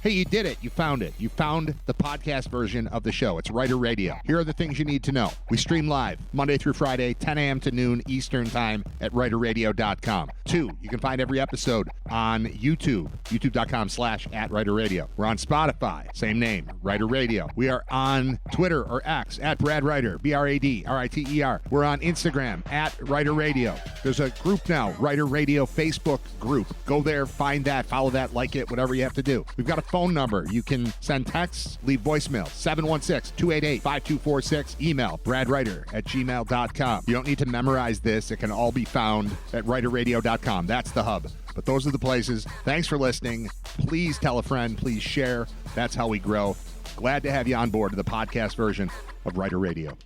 Hey, you did it. You found it. You found the podcast version of the show. It's Writer Radio. Here are the things you need to know. We stream live Monday through Friday, 10 a.m. to noon Eastern Time at writerradio.com. 2, you can find every episode on YouTube, youtube.com/@writerradio. We're on Spotify, same name, Writer Radio. We are on Twitter or X @BradWriter, BradRiter. We're on Instagram @Writer Radio. There's a group now, Writer Radio Facebook group. Go there, find that, follow that, like it, whatever you have to do. We've got a phone number. You can send texts, leave voicemail, 716-288-5246. Email, bradwriter@gmail.com. You don't need to memorize this. It can all be found at writerradio.com. That's the hub. But those are the places. Thanks for listening. Please tell a friend. Please share. That's how we grow. Glad to have you on board to the podcast version of Writer Radio.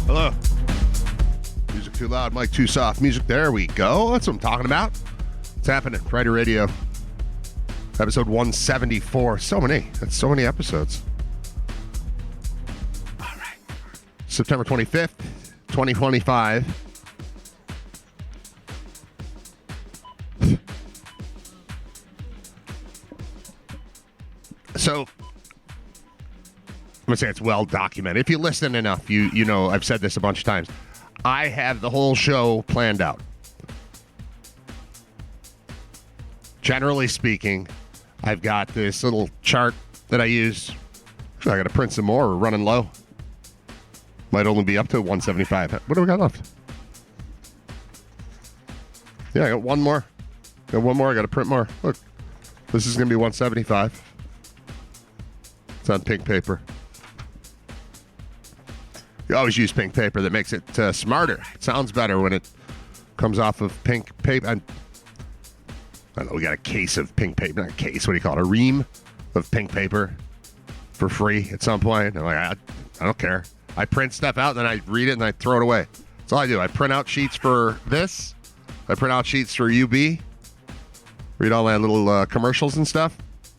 Hello. Music too loud, mic too soft. Music, there we go. That's what I'm talking about. What's happening? Writer Radio. Episode 174. So many. That's so many episodes. All right. September 25th, 2025. So, I'm going to say it's well documented. If you listen enough, you know I've said this a bunch of times. I have the whole show planned out. Generally speaking, I've got this little chart that I use. Actually, I got to print some more. We're running low. Might only be up to 175. What do we got left? Yeah, I got one more. Got one more. I got to print more. Look, this is going to be 175. It's on pink paper. You always use pink paper. That makes it smarter. It sounds better when it comes off of pink paper. I don't know, we got a case of pink paper. Not a case, what do you call it? A ream of pink paper for free at some point. I'm like, I don't care. I print stuff out, and then I read it, and I throw it away. That's all I do. I print out sheets for this. I print out sheets for UB. Read all my little commercials and stuff.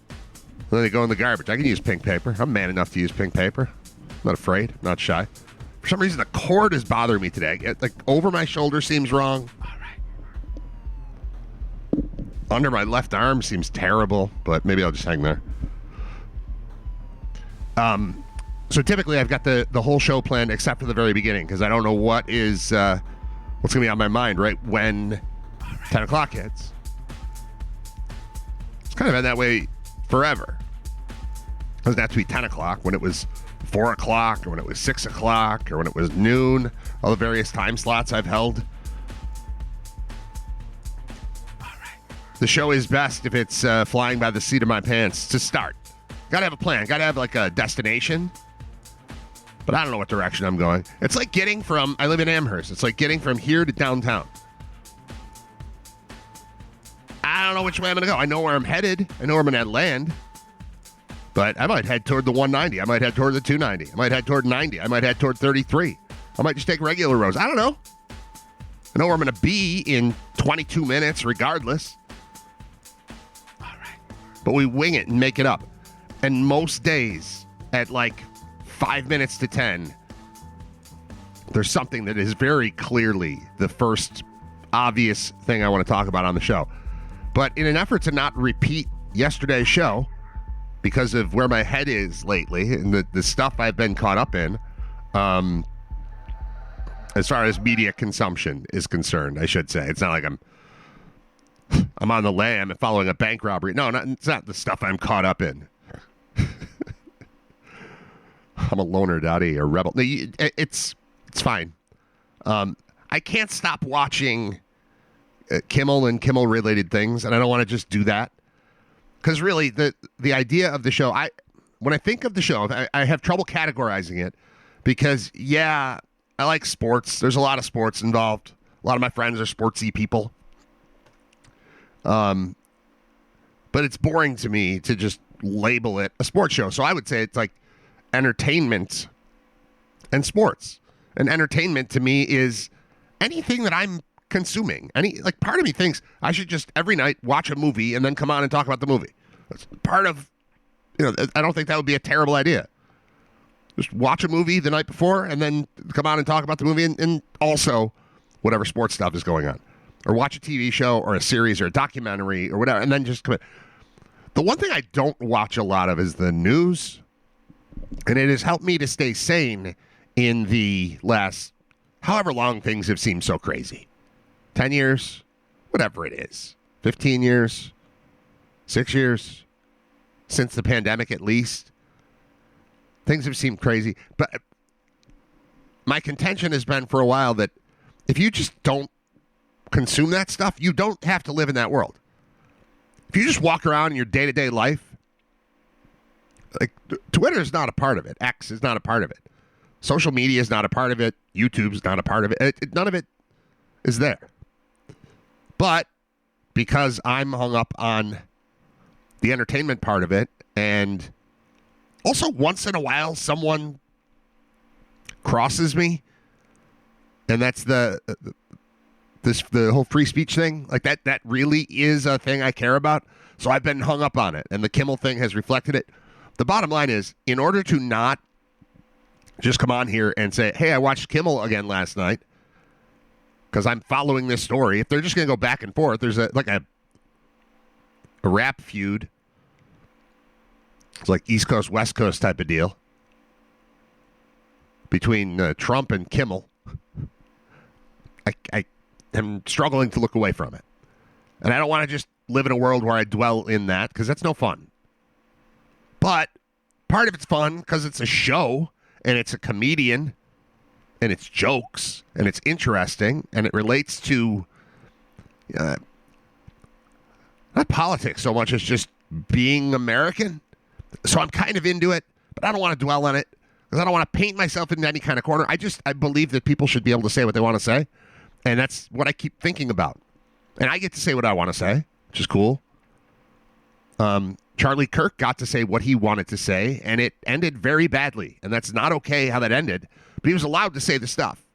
And then they go in the garbage. I can use pink paper. I'm man enough to use pink paper. I'm not afraid. I'm not shy. For some reason, the cord is bothering me today. Like, over my shoulder seems wrong. Under my left arm seems terrible, but maybe I'll just hang there. So typically I've got the whole show planned except for the very beginning because I don't know what's going to be on my mind right when 10 o'clock hits. It's kind of been that way forever. It doesn't have to be 10 o'clock when it was 4 o'clock or when it was 6 o'clock or when it was noon, all the various time slots I've held. The show is best if it's flying by the seat of my pants to start. Got to have a plan. Got to have like a destination. But I don't know what direction I'm going. It's like getting from, I live in Amherst. It's like getting from here to downtown. I don't know which way I'm going to go. I know where I'm headed. I know where I'm going to land. But I might head toward the 190. I might head toward the 290. I might head toward 90. I might head toward 33. I might just take regular roads. I don't know. I know where I'm going to be in 22 minutes regardless. But we wing it and make it up. And most days at like 5 minutes to 10, there's something that is very clearly the first obvious thing I want to talk about on the show. But in an effort to not repeat yesterday's show, because of where my head is lately and the stuff I've been caught up in, as far as media consumption is concerned, I should say. It's not like I'm on the lam and following a bank robbery. No, it's not the stuff I'm caught up in. I'm a loner, Dottie, a rebel. No, it's fine. I can't stop watching Kimmel and Kimmel-related things, and I don't want to just do that. Because really, the idea of the show, when I think of the show, I have trouble categorizing it. Because, yeah, I like sports. There's a lot of sports involved. A lot of my friends are sportsy people. But it's boring to me to just label it a sports show. So I would say it's like entertainment and sports. And entertainment to me is anything that I'm consuming. Part of me thinks I should just every night watch a movie and then come on and talk about the movie. That's part of, I don't think that would be a terrible idea. Just watch a movie the night before and then come on and talk about the movie and also whatever sports stuff is going on. Or watch a TV show or a series or a documentary or whatever and then just come in. The one thing I don't watch a lot of is the news, and it has helped me to stay sane in the last however long things have seemed so crazy. 10 years, whatever it is. 15 years, 6 years, since the pandemic at least. Things have seemed crazy. But my contention has been for a while that if you just don't consume that stuff, you don't have to live in that world. If you just walk around in your day-to-day life, like Twitter is not a part of it. X is not a part of it. Social media is not a part of it. YouTube's not a part of it. None of it is there. But because I'm hung up on the entertainment part of it, and also once in a while someone crosses me, and that's the whole free speech thing, like that really is a thing I care about. So I've been hung up on it, and the Kimmel thing has reflected it. The bottom line is, in order to not just come on here and say, hey, I watched Kimmel again last night because I'm following this story. If they're just going to go back and forth, there's a rap feud. It's like East Coast, West Coast type of deal between Trump and Kimmel. I am struggling to look away from it. And I don't want to just live in a world where I dwell in that, because that's no fun. But part of it's fun because it's a show, and it's a comedian, and it's jokes, and it's interesting, and it relates to not politics so much as just being American. So I'm kind of into it, but I don't want to dwell on it because I don't want to paint myself into any kind of corner. I believe that people should be able to say what they want to say, and that's what I keep thinking about. And I get to say what I want to say, which is cool. Charlie Kirk got to say what he wanted to say, and it ended very badly. And that's not okay how that ended, but he was allowed to say the stuff.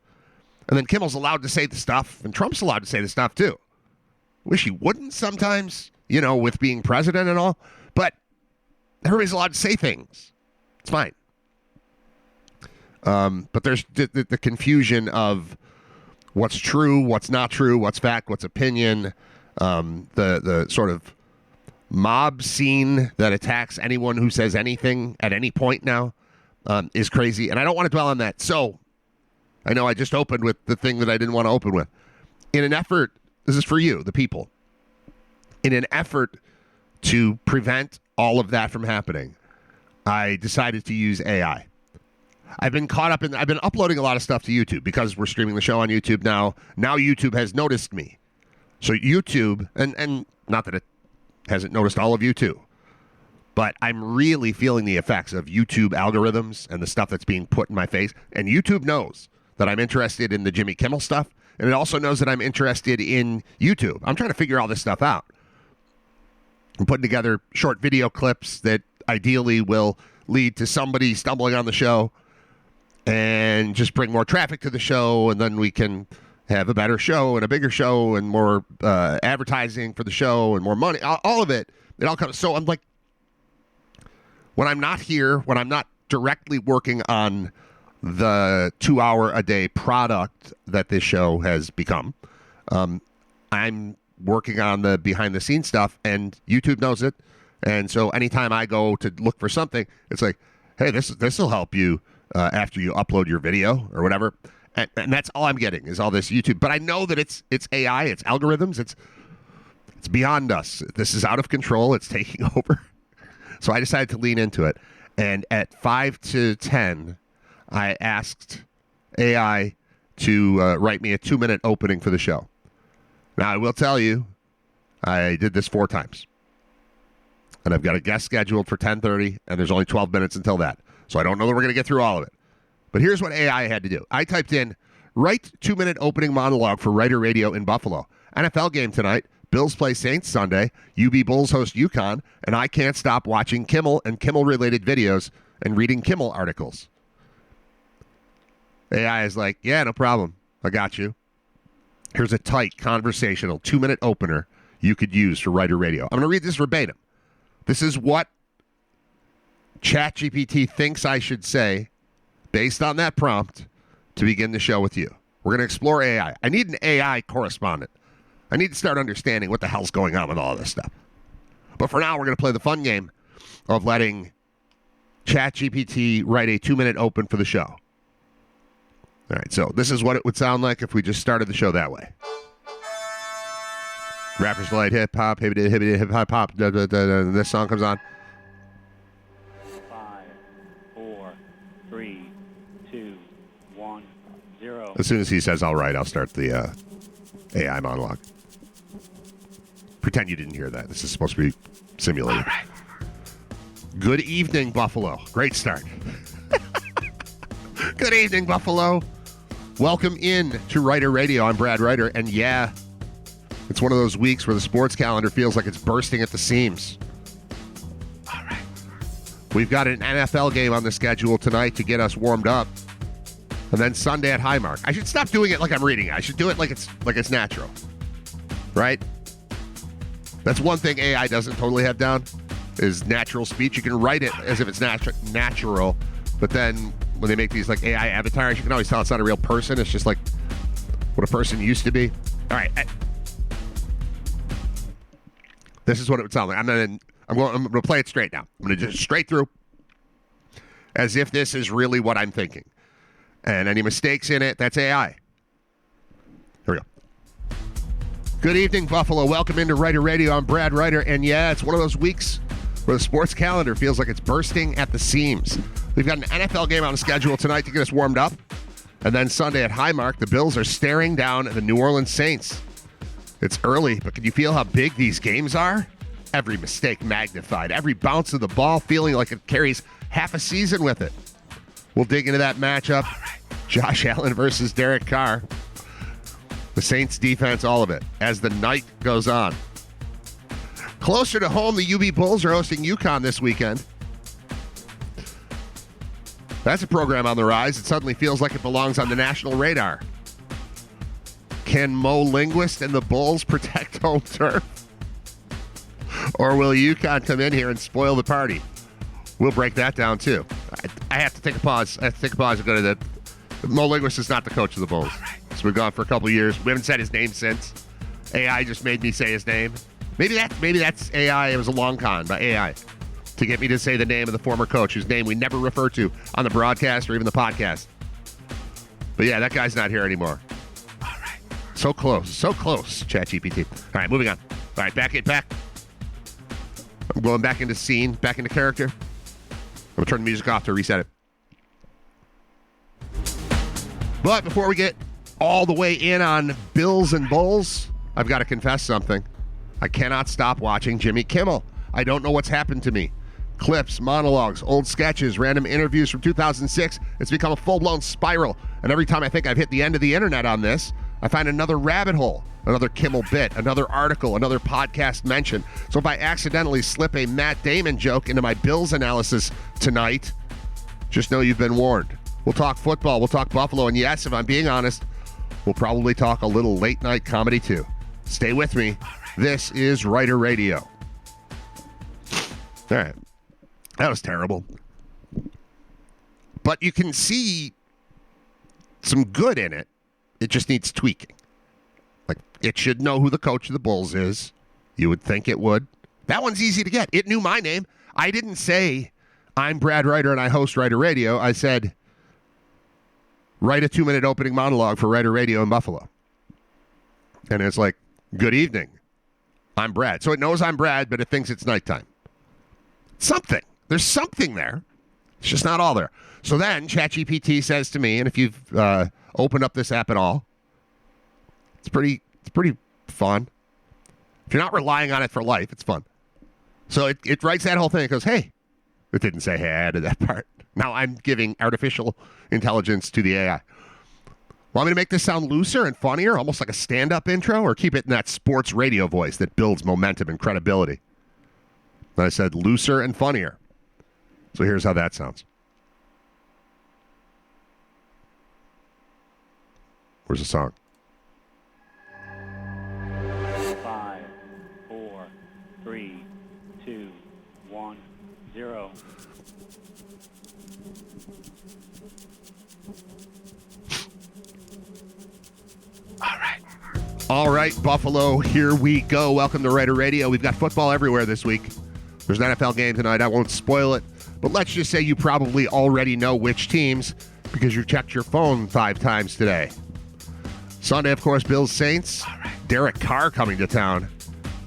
And then Kimmel's allowed to say the stuff, and Trump's allowed to say the stuff too. Wish he wouldn't sometimes, with being president and all, but everybody's allowed to say things. It's fine. But there's the confusion of what's true, what's not true, what's fact, what's opinion, the sort of mob scene that attacks anyone who says anything at any point now is crazy, and I don't want to dwell on that. So I know I just opened with the thing that I didn't want to open with. In an effort, this is for you, the people, in an effort to prevent all of that from happening, I decided to use AI. I've been uploading a lot of stuff to YouTube because we're streaming the show on YouTube now. Now YouTube has noticed me. So YouTube, and not that it hasn't noticed all of you too, but I'm really feeling the effects of YouTube algorithms and the stuff that's being put in my face. And YouTube knows that I'm interested in the Jimmy Kimmel stuff, and it also knows that I'm interested in YouTube. I'm trying to figure all this stuff out. I'm putting together short video clips that ideally will lead to somebody stumbling on the show and just bring more traffic to the show, and then we can have a better show and a bigger show and more advertising for the show and more money. All of it all comes. So I'm like, when I'm not here, when I'm not directly working on the 2-hour-a-day product that this show has become, I'm working on the behind-the-scenes stuff, and YouTube knows it. And so anytime I go to look for something, it's like, hey, this will help you after you upload your video or whatever. And that's all I'm getting is all this YouTube. But I know that it's AI, it's algorithms, it's beyond us. This is out of control. It's taking over. So I decided to lean into it. And at 5 to 10, I asked AI to write me a 2-minute opening for the show. Now, I will tell you, I did this 4 times. And I've got a guest scheduled for 10:30, and there's only 12 minutes until that. So I don't know that we're going to get through all of it. But here's what AI had to do. I typed in, write 2-minute opening monologue for Writer Radio in Buffalo. NFL game tonight. Bills play Saints Sunday. UB Bulls host UConn. And I can't stop watching Kimmel and Kimmel-related videos and reading Kimmel articles. AI is like, yeah, no problem. I got you. Here's a tight, conversational 2-minute opener you could use for Writer Radio. I'm going to read this verbatim. This is what ChatGPT thinks I should say based on that prompt to begin the show with you. We're going to explore AI. I need an AI correspondent. I need to start understanding what the hell's going on with all this stuff. But for now, we're going to play the fun game of letting ChatGPT write a 2-minute open for the show. All right, so this is what it would sound like if we just started the show that way. Rappers Delight Hip Hop, hibbity hibbity hip hop pop. This song comes on. 5, 4, 3, 2, 1, 0. As soon as he says all right, I'll start the AI monologue. Pretend you didn't hear that. This is supposed to be simulated. All right. Good evening, Buffalo. Great start. Good evening, Buffalo. Welcome in to Writer Radio. I'm Brad Writer, and yeah, it's one of those weeks where the sports calendar feels like it's bursting at the seams. All right. We've got an NFL game on the schedule tonight to get us warmed up, and then Sunday at Highmark. I should stop doing it like I'm reading it. I should do it like it's natural, right? That's one thing AI doesn't totally have down, is natural speech. You can write it as if it's natural, but then when they make these like AI avatars, you can always tell it's not a real person. It's just like what a person used to be. All right. This is what it would sound like. I'm going to play it straight now. I'm going to just straight through as if this is really what I'm thinking. And any mistakes in it, that's AI. Here we go. Good evening, Buffalo. Welcome into Writer Radio. I'm Brad Writer. And yeah, it's one of those weeks where the sports calendar feels like it's bursting at the seams. We've got an NFL game on the schedule tonight to get us warmed up. And then Sunday at Highmark, the Bills are staring down at the New Orleans Saints. It's early, but can you feel how big these games are? Every mistake magnified. Every bounce of the ball feeling like it carries half a season with it. We'll dig into that matchup. Josh Allen versus Derek Carr. The Saints defense, all of it, as the night goes on. Closer to home, the UB Bulls are hosting UConn this weekend. That's a program on the rise. It suddenly feels like it belongs on the national radar. Can Mo Linguist and the Bulls protect home turf? Or will UConn come in here and spoil the party? We'll break that down, too. I have to take a pause. I have to take a pause and go to the... Mo Linguist is not the coach of the Bulls. So we've gone for a couple of years. We haven't said his name since. AI just made me say his name. Maybe that's AI. It was a long con by AI to get me to say the name of the former coach, whose name we never refer to on the broadcast or even the podcast. But yeah, that guy's not here anymore. All right. So close, ChatGPT. All right, moving on. All right, back. I'm going back into scene, back into character. I'm going to turn the music off to reset it. But before we get all the way in on Bills and Bulls, I've got to confess something. I cannot stop watching Jimmy Kimmel. I don't know what's happened to me. Clips, monologues, old sketches, random interviews from 2006. It's become a full-blown spiral. And every time I think I've hit the end of the internet on this, I find another rabbit hole, another Kimmel bit, another article, another podcast mention. So if I accidentally slip a Matt Damon joke into my Bills analysis tonight, just know you've been warned. We'll talk football, we'll talk Buffalo, and yes, if I'm being honest, we'll probably talk a little late-night comedy too. Stay with me. This is Writer Radio. All right. That was terrible. But you can see some good in it. It just needs tweaking. Like, it should know who the coach of the Bulls is. You would think it would. That one's easy to get. It knew my name. I didn't say, I'm Brad Writer and I host Writer Radio. I said, write a 2-minute opening monologue for Writer Radio in Buffalo. And it's like, good evening. I'm Brad. So it knows I'm Brad, but it thinks it's nighttime. Something. There's something there. It's just not all there. So then ChatGPT says to me, and if you've opened up this app at all, it's pretty fun. If you're not relying on it for life, it's fun. So it writes that whole thing. It goes, hey. It didn't say, hey, I added that part. Now I'm giving artificial intelligence to the AI. Want me to make this sound looser and funnier, almost like a stand-up intro, or keep it in that sports radio voice that builds momentum and credibility? And I said looser and funnier. So here's how that sounds. Where's the song? 5, 4, 3, 2, 1, 0. All right. All right, Buffalo, here we go. Welcome to Raider Radio. We've got football everywhere this week. There's an NFL game tonight. I won't spoil it, but let's just say you probably already know which teams because you checked your phone 5 times today. Sunday, of course, Bills Saints. Derek Carr coming to town.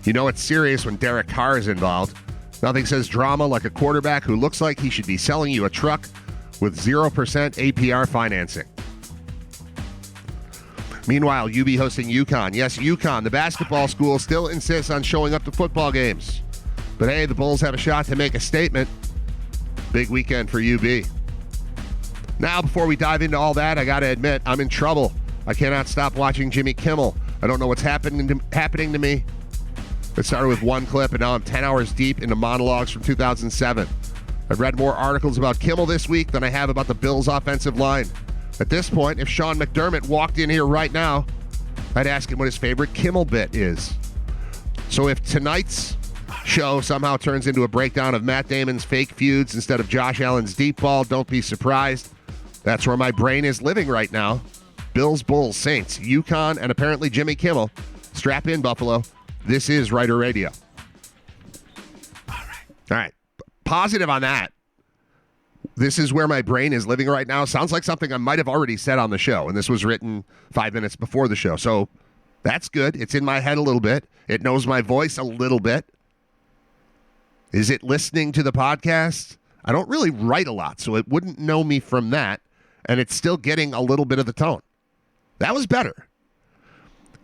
You know it's serious when Derek Carr is involved. Nothing says drama like a quarterback who looks like he should be selling you a truck with 0% APR financing. Meanwhile, UB hosting UConn. Yes, UConn, the basketball school, still insists on showing up to football games. But hey, the Bulls have a shot to make a statement. Big weekend for UB. Now, before we dive into all that, I got to admit, I'm in trouble. I cannot stop watching Jimmy Kimmel. I don't know what's happening to me. It started with one clip, and now I'm 10 hours deep into monologues from 2007. I've read more articles about Kimmel this week than I have about the Bills' offensive line. At this point, if Sean McDermott walked in here right now, I'd ask him what his favorite Kimmel bit is. So if tonight's show somehow turns into a breakdown of Matt Damon's fake feuds instead of Josh Allen's deep ball, don't be surprised. That's where my brain is living right now. Bills, Bulls, Saints, UConn, and apparently Jimmy Kimmel. Strap in, Buffalo. This is Raider Radio. All right. Positive on that. This is where my brain is living right now. Sounds like something I might have already said on the show, and this was written 5 minutes before the show. So that's good. It's in my head a little bit. It knows my voice a little bit. Is it listening to the podcast? I don't really write a lot, so it wouldn't know me from that, and it's still getting a little bit of the tone. That was better.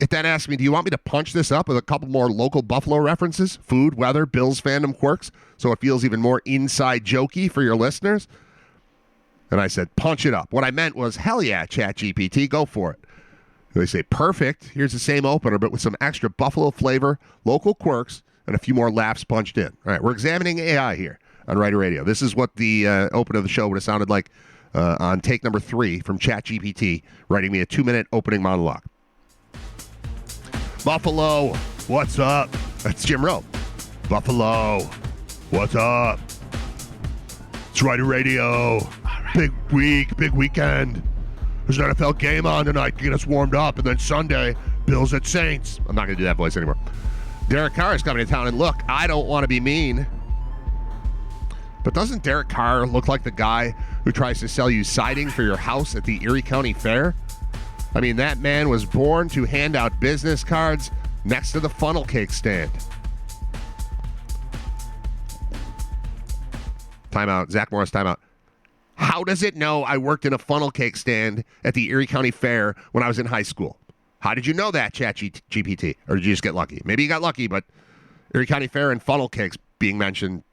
It then asked me, do you want me to punch this up with a couple more local Buffalo references? Food, weather, Bills fandom quirks, so it feels even more inside jokey for your listeners? And I said, punch it up. What I meant was, hell yeah, ChatGPT, go for it. And they say, perfect. Here's the same opener, but with some extra Buffalo flavor, local quirks, and a few more laughs punched in. All right, we're examining AI here on Raider Radio. This is what the opener of the show would have sounded like on take number 3 from ChatGPT, writing me a 2-minute opening monologue. Buffalo, what's up? That's Jim Rowe. Buffalo, what's up? It's Raider Radio. Right. Big week, big weekend. There's an NFL game on tonight to get us warmed up, and then Sunday, Bills at Saints. I'm not going to do that voice anymore. Derek Carr is coming to town, and look, I don't want to be mean, but doesn't Derek Carr look like the guy who tries to sell you siding for your house at the Erie County Fair? I mean, that man was born to hand out business cards next to the funnel cake stand. Timeout. Zach Morris, timeout. How does it know I worked in a funnel cake stand at the Erie County Fair when I was in high school? How did you know that, ChatGPT? Or did you just get lucky? Maybe you got lucky, but Erie County Fair and funnel cakes being mentioned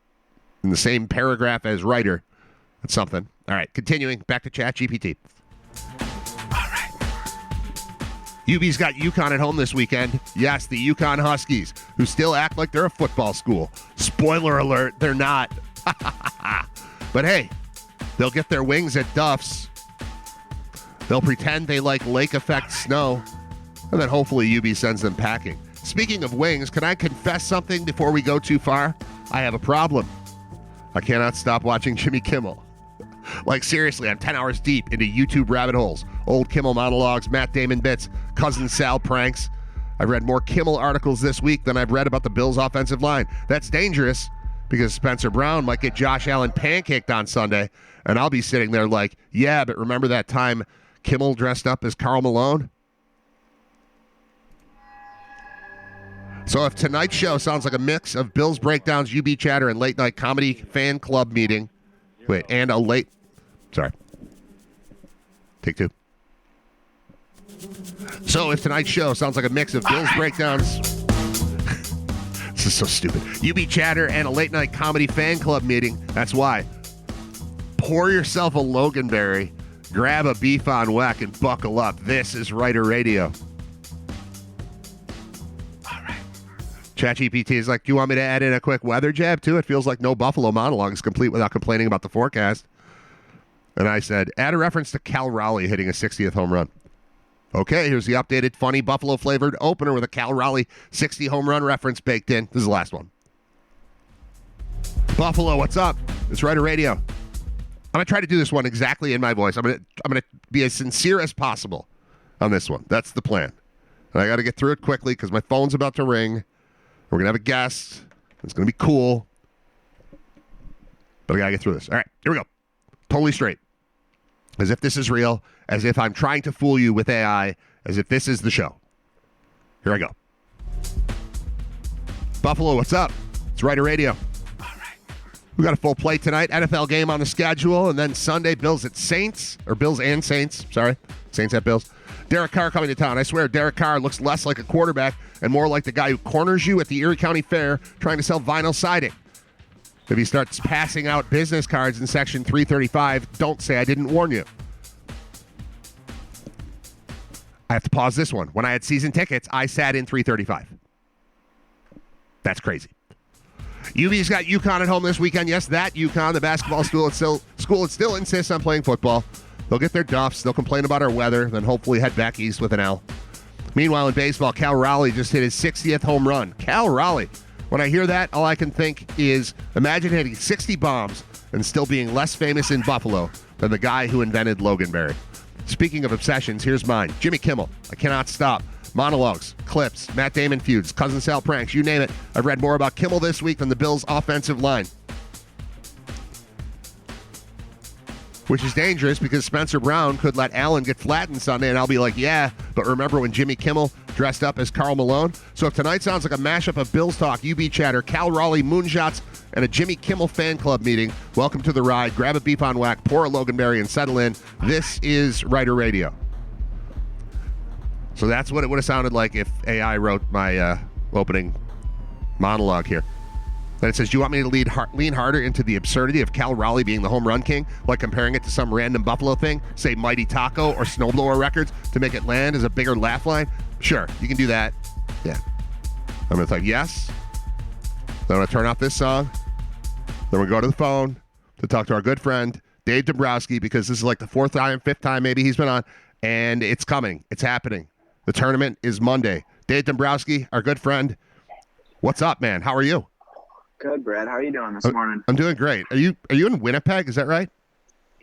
in the same paragraph as writer. That's something. All right, continuing. Back to ChatGPT. UB's got UConn at home this weekend. Yes, the UConn Huskies, who still act like they're a football school. Spoiler alert, they're not. But hey, they'll get their wings at Duff's. They'll pretend they like lake effect snow, and then hopefully UB sends them packing. Speaking of wings, can I confess something before we go too far? I have a problem. I cannot stop watching Jimmy Kimmel. Like, seriously, I'm 10 hours deep into YouTube rabbit holes. Old Kimmel monologues, Matt Damon bits, Cousin Sal pranks. I've read more Kimmel articles this week than I've read about the Bills' offensive line. That's dangerous because Spencer Brown might get Josh Allen pancaked on Sunday, and I'll be sitting there like, yeah, but remember that time Kimmel dressed up as Karl Malone? So if tonight's show sounds like a mix of Bills breakdowns, UB chatter, and late-night comedy fan club meeting, Sorry. Take 2. So if tonight's show sounds like a mix of Bills breakdowns, this is so stupid, UB chatter and a late night comedy fan club meeting, that's why. Pour yourself a Loganberry, grab a beef on weck, and buckle up. This is Raider Radio. All right. ChatGPT is like, do you want me to add in a quick weather jab too? It feels like no Buffalo monologue is complete without complaining about the forecast. And I said, add a reference to Cal Raleigh hitting a 60th home run. Okay, here's the updated, funny, Buffalo-flavored opener with a Cal Raleigh 60 home run reference baked in. This is the last one. Buffalo, what's up? It's Raider Radio. I'm going to try to do this one exactly in my voice. I'm going to be as sincere as possible on this one. That's the plan. And I got to get through it quickly because my phone's about to ring. We're going to have a guest. It's going to be cool. But I got to get through this. All right, here we go. Totally straight. As if this is real. As if I'm trying to fool you with AI. As if this is the show. Here I go. Buffalo, what's up? It's Ryder Radio. All right. We got a full plate tonight. NFL game on the schedule. And then Sunday, Bills at Saints. Or Bills and Saints. Sorry. Saints at Bills. Derek Carr coming to town. I swear, Derek Carr looks less like a quarterback and more like the guy who corners you at the Erie County Fair trying to sell vinyl siding. If he starts passing out business cards in Section 335, don't say I didn't warn you. I have to pause this one. When I had season tickets, I sat in 335. That's crazy. UV's got UConn at home this weekend. Yes, that UConn, the basketball school that still insists on playing football. They'll get their duffs. They'll complain about our weather, then hopefully head back east with an L. Meanwhile, in baseball, Cal Raleigh just hit his 60th home run. Cal Raleigh. When I hear that, all I can think is imagine hitting 60 bombs and still being less famous in Buffalo than the guy who invented Loganberry. Speaking of obsessions, here's mine. Jimmy Kimmel. I cannot stop. Monologues, clips, Matt Damon feuds, Cousin Sal pranks, you name it. I've read more about Kimmel this week than the Bills' offensive line. Which is dangerous because Spencer Brown could let Allen get flattened Sunday, and I'll be like, yeah, but remember when Jimmy Kimmel dressed up as Karl Malone? So if tonight sounds like a mashup of Bills talk, UB chatter, Cal Raleigh moonshots, and a Jimmy Kimmel fan club meeting, welcome to the ride. Grab a beef on whack, pour a Loganberry, and settle in. This is Ryder Radio. So that's what it would have sounded like if AI wrote my opening monologue here. Then it says, do you want me to lean harder into the absurdity of Cal Raleigh being the home run king, like comparing it to some random Buffalo thing, say Mighty Taco or Snowblower Records, to make it land as a bigger laugh line? Sure, you can do that. Yeah. I'm going to type yes. Then I'm going to turn off this song. Then we'll go to the phone to talk to our good friend, Dave Dombowski, because this is like the fourth time, fifth time maybe he's been on, and it's coming. It's happening. The tournament is Monday. Dave Dombowski, our good friend. What's up, man? How are you? Good, Brad. How are you doing this morning? I'm doing great. Are you in Winnipeg? Is that right?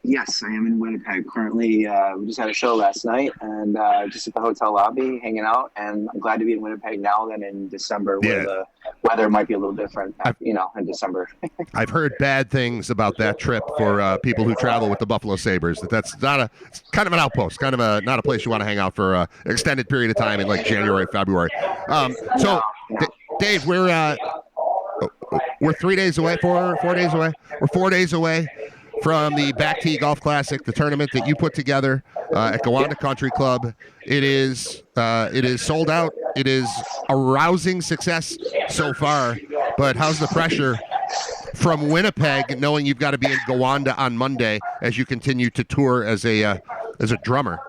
Yes, I am in Winnipeg currently. We just had a show last night and just at the hotel lobby hanging out. And I'm glad to be in Winnipeg now than in December where the weather might be a little different, in December. I've heard bad things about that trip for people who travel with the Buffalo Sabres. It's kind of an outpost, kind of not a place you want to hang out for an extended period of time in like January, February. Dave, we're 3 days away, 4 days away. We're 4 days away from the Back Tee Golf Classic, the tournament that you put together at Gowanda Country Club. It is sold out. It is a rousing success so far. But how's the pressure from Winnipeg, knowing you've got to be in Gowanda on Monday as you continue to tour as a drummer?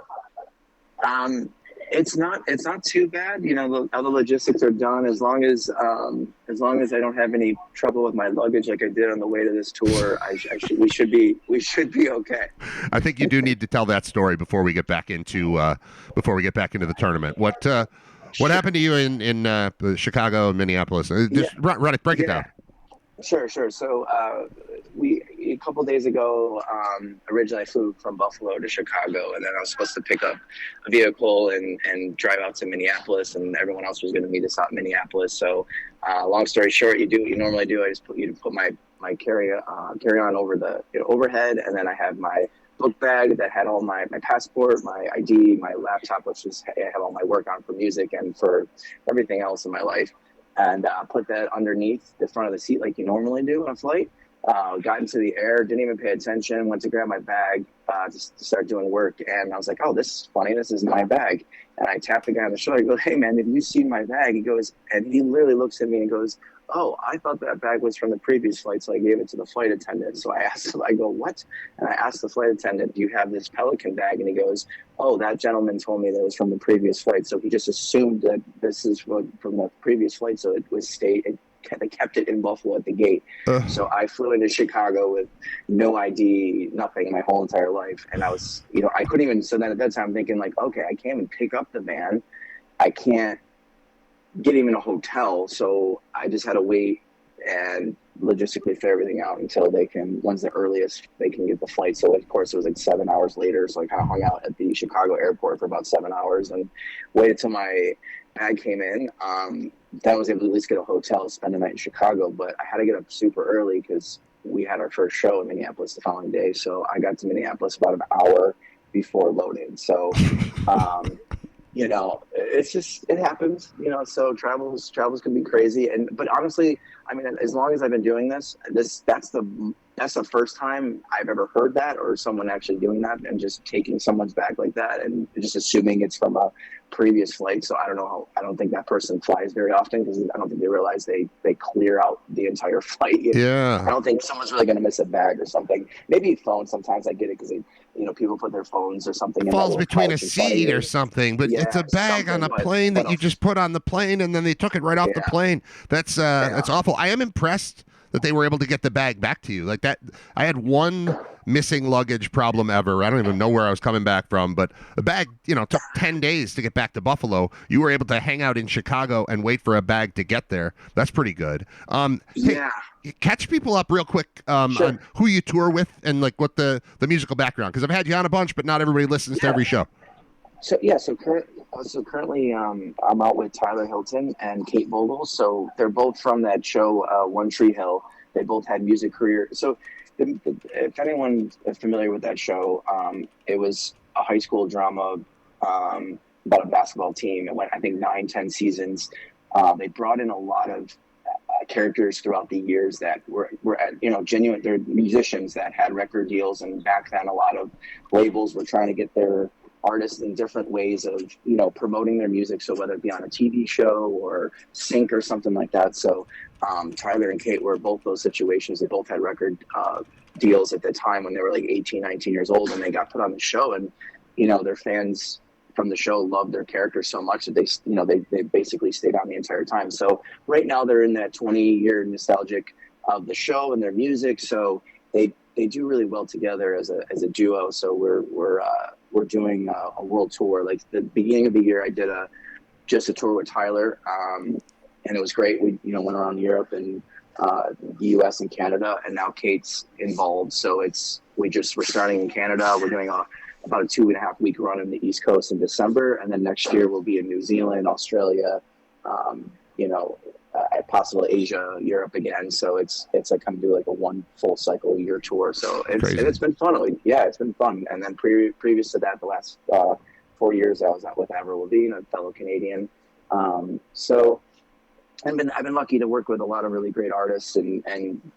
It's not too bad. All the logistics are done. As long as I don't have any trouble with my luggage like I did on the way to this tour, we should be okay. I think you do need to tell that story before we get back into the tournament. What happened to you in Chicago and Minneapolis? Just break it down. Sure. So a couple days ago, originally I flew from Buffalo to Chicago, and then I was supposed to pick up a vehicle and drive out to Minneapolis, and everyone else was going to meet us out in Minneapolis. So long story short, you do what you normally do. I just put my carry-on over the overhead, and then I have my book bag that had all my passport, my ID, my laptop, which is I have all my work on for music and for everything else in my life. And put that underneath the front of the seat like you normally do on a flight. Got into the air, didn't even pay attention, went to grab my bag to start doing work. And I was like, oh, this is funny. This is my bag. And I tapped the guy on the shoulder. I go, hey, man, have you seen my bag? He goes, and he literally looks at me and goes, oh, I thought that bag was from the previous flight, so I gave it to the flight attendant. So I asked him, I go, what? And I asked the flight attendant, do you have this Pelican bag? And he goes, oh, that gentleman told me that it was from the previous flight. So he just assumed that this is from the previous flight, so it was they kept it in Buffalo at the gate. So I flew into Chicago with no ID, nothing my whole entire life. And I was, I couldn't even, so then at that time I'm thinking like, okay, I can't even pick up the van. I can't get him in a hotel. So I just had to wait and logistically figure everything out until when's the earliest they can get the flight. So of course it was like 7 hours later. So I kind of hung out at the Chicago airport for about 7 hours and waited till my bag came in. Then I was able to at least get a hotel, spend the night in Chicago, but I had to get up super early because we had our first show in Minneapolis the following day. So I got to Minneapolis about an hour before loading. So, you know, it happens, you know, so travels can be crazy. But honestly, I mean, as long as I've been doing this, that's the first time I've ever heard that, or someone actually doing that and just taking someone's bag like that and just assuming it's from a previous flight. So I don't think that person flies very often, because I don't think they realize they clear out the entire flight. Yeah. I don't think someone's really going to miss a bag or something. Maybe phone. Sometimes I get it because people put their phones or something. It falls between a seat or something, but it's a bag on a plane that you just put on the plane, and then they took it right off the plane. That's awful. I am impressed that they were able to get the bag back to you like that. I had one missing luggage problem ever. I don't even know where I was coming back from, but the bag, took 10 days to get back to Buffalo. You were able to hang out in Chicago and wait for a bag to get there. That's pretty good. Hey, catch people up real quick Sure. on who you tour with and like what the musical background, because I've had you on a bunch, but not everybody listens to every show. So currently, I'm out with Tyler Hilton and Kate Vogel. So they're both from that show, One Tree Hill. They both had music careers. So if anyone is familiar with that show, it was a high school drama about a basketball team. It went, I think, 9-10 seasons. They brought in a lot of characters throughout the years that were genuine. They're musicians that had record deals, and back then a lot of labels were trying to get their artists in different ways of promoting their music, so whether it be on a TV show or sync or something like that. So Tyler and Kate were both those situations. They both had record deals at the time when they were like 18, 19 years old, and they got put on the show, and their fans from the show loved their characters so much that they basically stayed on the entire time. So right now they're in that 20-year nostalgic of the show and their music, so they do really well together as a duo. So we're doing a world tour. Like the beginning of the year, I did just a tour with Tyler, and it was great. We went around Europe and the U.S. and Canada, and now Kate's involved. So we're starting in Canada. We're doing about a 2.5 week run in the East Coast in December, and then next year we'll be in New Zealand, Australia, possible Asia, Europe again. So it's like kind of do like a one full cycle year tour. So it's been fun. Yeah, it's been fun. And then previous to that, the last 4 years I was out with Avril Lavigne, a fellow Canadian. So I've been lucky to work with a lot of really great artists, and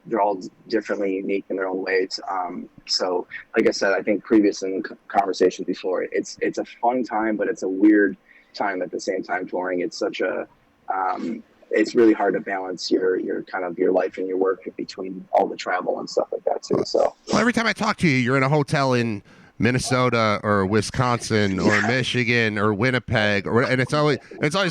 they're all differently unique in their own ways. So like I said, I think previous in conversations before, it's a fun time, but it's a weird time at the same time touring. It's such a it's really hard to balance your kind of your life and your work between all the travel and stuff like that too. So every time I talk to you, you're in a hotel in Minnesota or Wisconsin or Michigan or Winnipeg, and it's always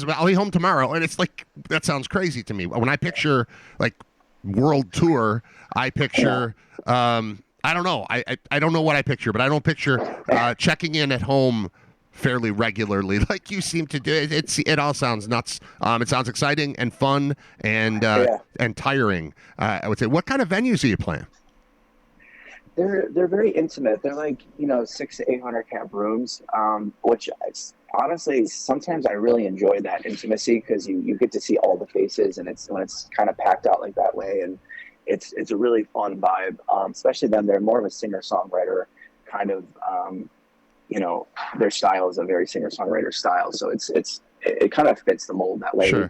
I'll be home tomorrow, and it's like that sounds crazy to me. When I picture like world tour, I picture I don't know, I don't know what I picture, but I don't picture checking in at home fairly regularly like you seem to do. It all sounds nuts. It sounds exciting and fun and tiring. I would say, what kind of venues are you playing? They're very intimate. They're like 600 to 800 cap rooms, which honestly sometimes I really enjoy that intimacy, because you get to see all the faces, and when it's kind of packed out like that way, and it's a really fun vibe. Especially then they're more of a singer-songwriter kind of. Their style is a very singer-songwriter style, so it kind of fits the mold that way. Sure.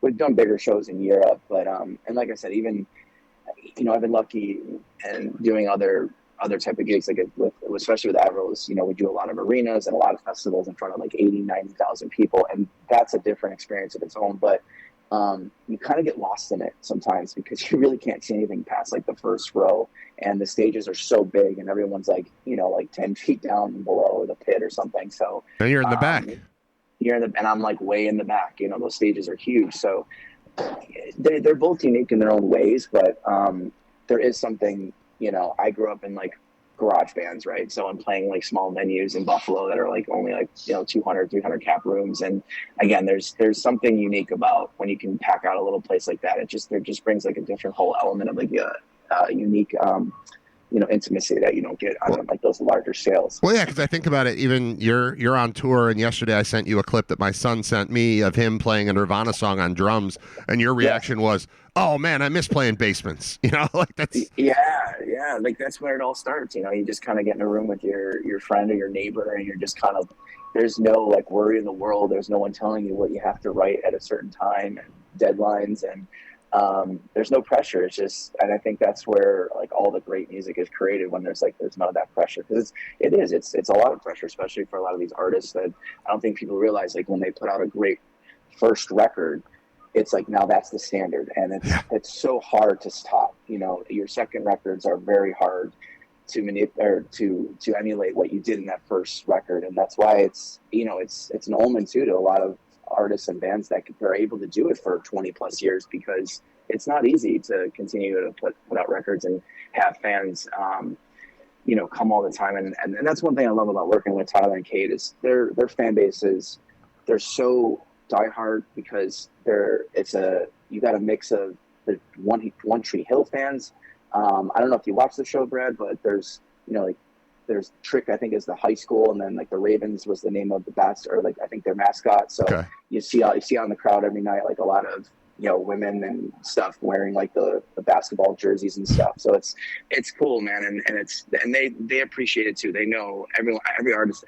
We've done bigger shows in Europe, but and like I said, even I've been lucky and doing other type of gigs, like especially with Avril, we do a lot of arenas and a lot of festivals in front of like 80,000-90,000 people, and that's a different experience of its own. But you kind of get lost in it sometimes, because you really can't see anything past like the first row, and the stages are so big, and everyone's like 10 feet down below the pit or something. So and you're in the back. And I'm like way in the back. Those stages are huge. So they're both unique in their own ways, but there is something. I grew up in like garage bands, right? So I'm playing like small venues in Buffalo that are like only like, 200, 300 cap rooms. And again, there's something unique about when you can pack out a little place like that. It just brings like a different whole element of like a unique, intimacy that you don't get on like those larger scales. Well, yeah, because I think about it, even you're on tour, and yesterday I sent you a clip that my son sent me of him playing a Nirvana song on drums, and your reaction was, "Oh man, I miss playing basements." Like that's like that's where it all starts. You just kind of get in a room with your friend or your neighbor, and you're just kind of, there's no like worry in the world. There's no one telling you what you have to write at a certain time and deadlines, and there's no pressure. It's just, and I think that's where like all the great music is created, when there's none of that pressure, because it's a lot of pressure, especially for a lot of these artists that I don't think people realize, like when they put out a great first record, it's like now that's the standard, and it's so hard to stop. Your second records are very hard to manipulate or to emulate what you did in that first record, and that's why it's an omen too to a lot of artists and bands that they're able to do it for 20 plus years, because it's not easy to continue to put out records and have fans come all the time, and that's one thing I love about working with Tyler and Kate is their fan bases, they're so diehard, because you got a mix of the One Tree Hill fans. I don't know if you watch the show, Brad, but there's there's Trick, I think, is the high school, and then like the Ravens was the name of the best, or like I think their mascot. So you see out in the crowd every night like a lot of women and stuff wearing like the basketball jerseys and stuff. So it's cool, man, and they appreciate it too. They know every artist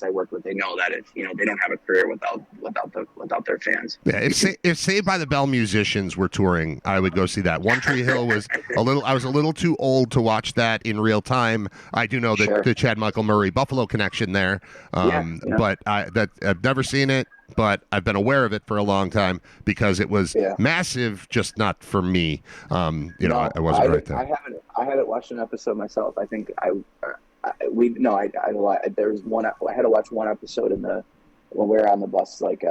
I work with, they know that they don't have a career without their fans. Yeah, if Saved by the Bell musicians were touring, I would go see that. One Tree Hill was I was a little too old to watch that in real time. I do know that the Chad Michael Murray Buffalo connection there, but I've never seen it. But I've been aware of it for a long time because it was massive, just not for me. I wasn't right there. I haven't watched an episode myself. I think I had to watch one episode when we were on the bus. Like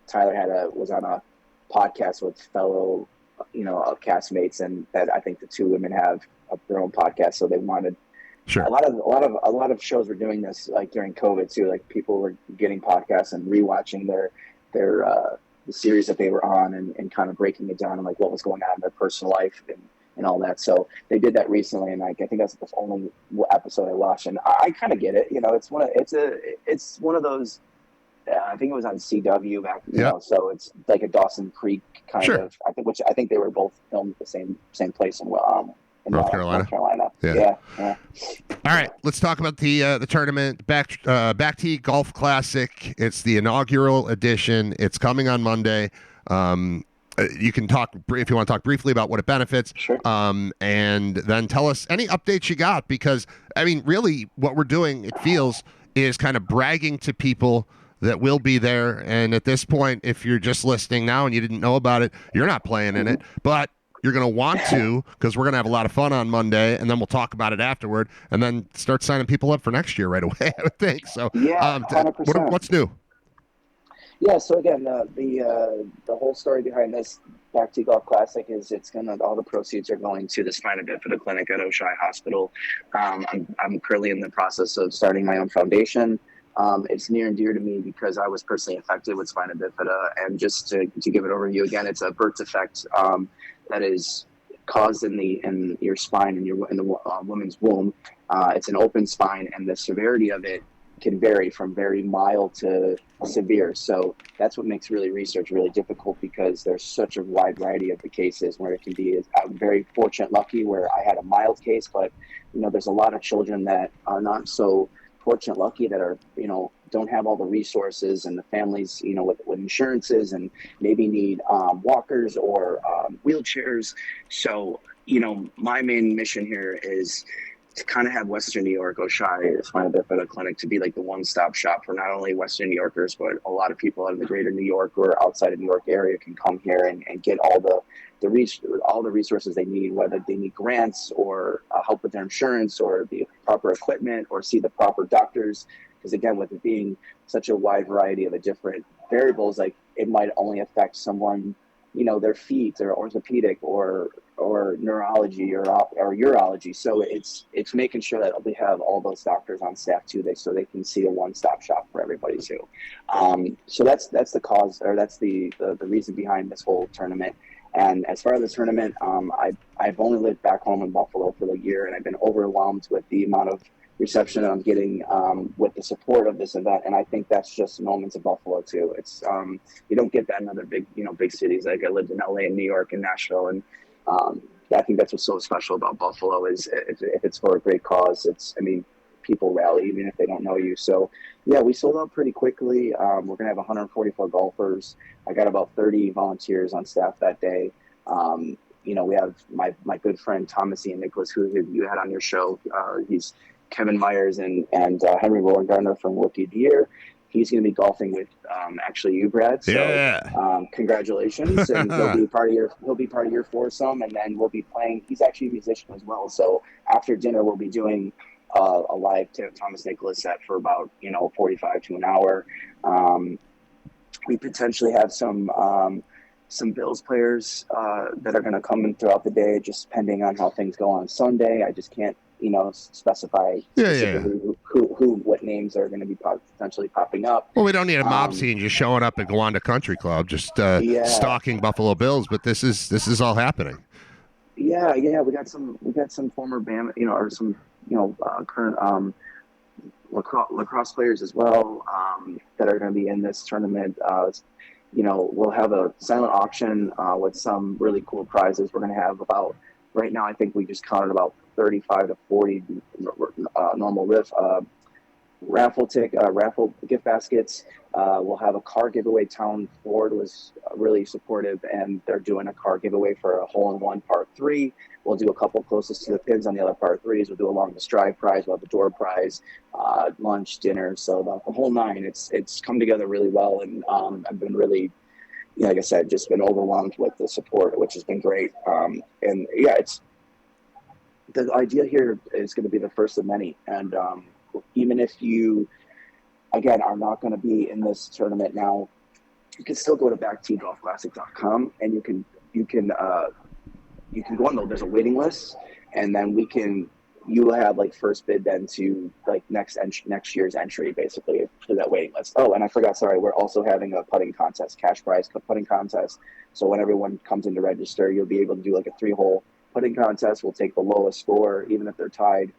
Tyler was on a podcast with fellow castmates, and that I think the two women have their own podcast, so they wanted. Sure. A lot of shows were doing this like during COVID too. Like people were getting podcasts and rewatching the series that they were on and kind of breaking it down and like what was going on in their personal life and all that. So they did that recently, and like I think that's the only episode I watched, and I kind of get it. It's one of those. I think it was on CW back. So it's like a Dawson Creek kind of. I think they were both filmed at the same place in North Carolina. Yeah. All right, let's talk about the tournament. Back Tee Golf Classic. It's the inaugural edition. It's coming on Monday. You can talk if you want to talk briefly about what it benefits. Sure. And then tell us any updates you got, because I mean, really, what we're doing, it feels, is kind of bragging to people that will be there. And at this point, if you're just listening now and you didn't know about it, you're not playing in it, but you're going to want to, because we're going to have a lot of fun on Monday, and then we'll talk about it afterward, and then start signing people up for next year right away, I would think. So, 100%. What's new? Yeah, so again, the whole story behind this Back Tee Golf Classic is all the proceeds are going to the Spina Bifida Clinic at Oshai Hospital. I'm currently in the process of starting my own foundation. It's near and dear to me because I was personally affected with spina bifida, and just to give it overview again, it's a birth defect that is caused in your spine in the woman's womb. It's an open spine, and the severity of it can vary from very mild to severe. So that's what makes research really difficult, because there's such a wide variety of the cases where it can be. I'm very lucky where I had a mild case, but there's a lot of children that are not so fortunate lucky that are don't have all the resources, and the families with insurances, and maybe need walkers or wheelchairs. So my main mission here is to kind of have Western New York, Oshai Spina Bifida Clinic, to be like the one-stop shop for not only Western New Yorkers, but a lot of people out of the greater New York or outside of New York area can come here and get all the resources they need, whether they need grants or help with their insurance or the proper equipment or see the proper doctors. Because again, with it being such a wide variety of different variables, like it might only affect someone, their feet or orthopedic or or neurology or urology. So it's making sure that we have all those doctors on staff too, so they can see a one-stop shop for everybody too. So that's the cause, or that's the reason behind this whole tournament. And as far as the tournament, I've only lived back home in Buffalo for the year, and I've been overwhelmed with the amount of reception that I'm getting with the support of this event. And I think that's just moments of Buffalo too. It's you don't get that in other big cities. Like I lived in LA and New York and Nashville, and I think that's what's so special about Buffalo is if it's for a great cause, people rally even if they don't know you. So yeah, we sold out pretty quickly. We're gonna have 144 golfers. I got about 30 volunteers on staff that day. We have my good friend Thomas Ian Nicholas, who you had on your show. He's Kevin Myers and Henry Rowengartner from Rookie of the Year. He's going to be golfing with actually you, Brad. So congratulations, and he'll be part of your foursome, and then we'll be playing. He's actually a musician as well. So after dinner, we'll be doing a live Thomas Nicholas set for about 45 to an hour. We potentially have some Bills players that are going to come in throughout the day, just depending on how things go on Sunday. I just can't specify specifically what names are going to be potentially popping up. Well, we don't need a mob scene just showing up at Gowanda Country Club, just stalking Buffalo Bills, but this is all happening. Yeah, we got some former Bama, or some current lacrosse players as well that are going to be in this tournament. We'll have a silent auction with some really cool prizes. We're going to have about, right now, I think we just counted about 35 to 40 normal raffle gift baskets. We'll have a car giveaway. Town Ford was really supportive, and they're doing a car giveaway for a hole-in-one par 3. We'll do a couple closest to the pins on the other par 3s. We'll do along the stride prize. We'll have the door prize, lunch, dinner. So the whole nine. It's come together really well, and I've been really, like I said, just been overwhelmed with the support, which has been great. It's the idea here is going to be the first of many, and even if you, again, are not going to be in this tournament now, you can still go to backteegolfclassic.com, and you can go on. There's a waiting list, and then you will have like first bid then to like next year's entry basically to that waiting list. Oh, and I forgot, sorry, we're also having a putting contest, cash prize putting contest. So when everyone comes in to register, you'll be able to do like a 3-hole putting contest. We'll take the lowest score, even if they're tied.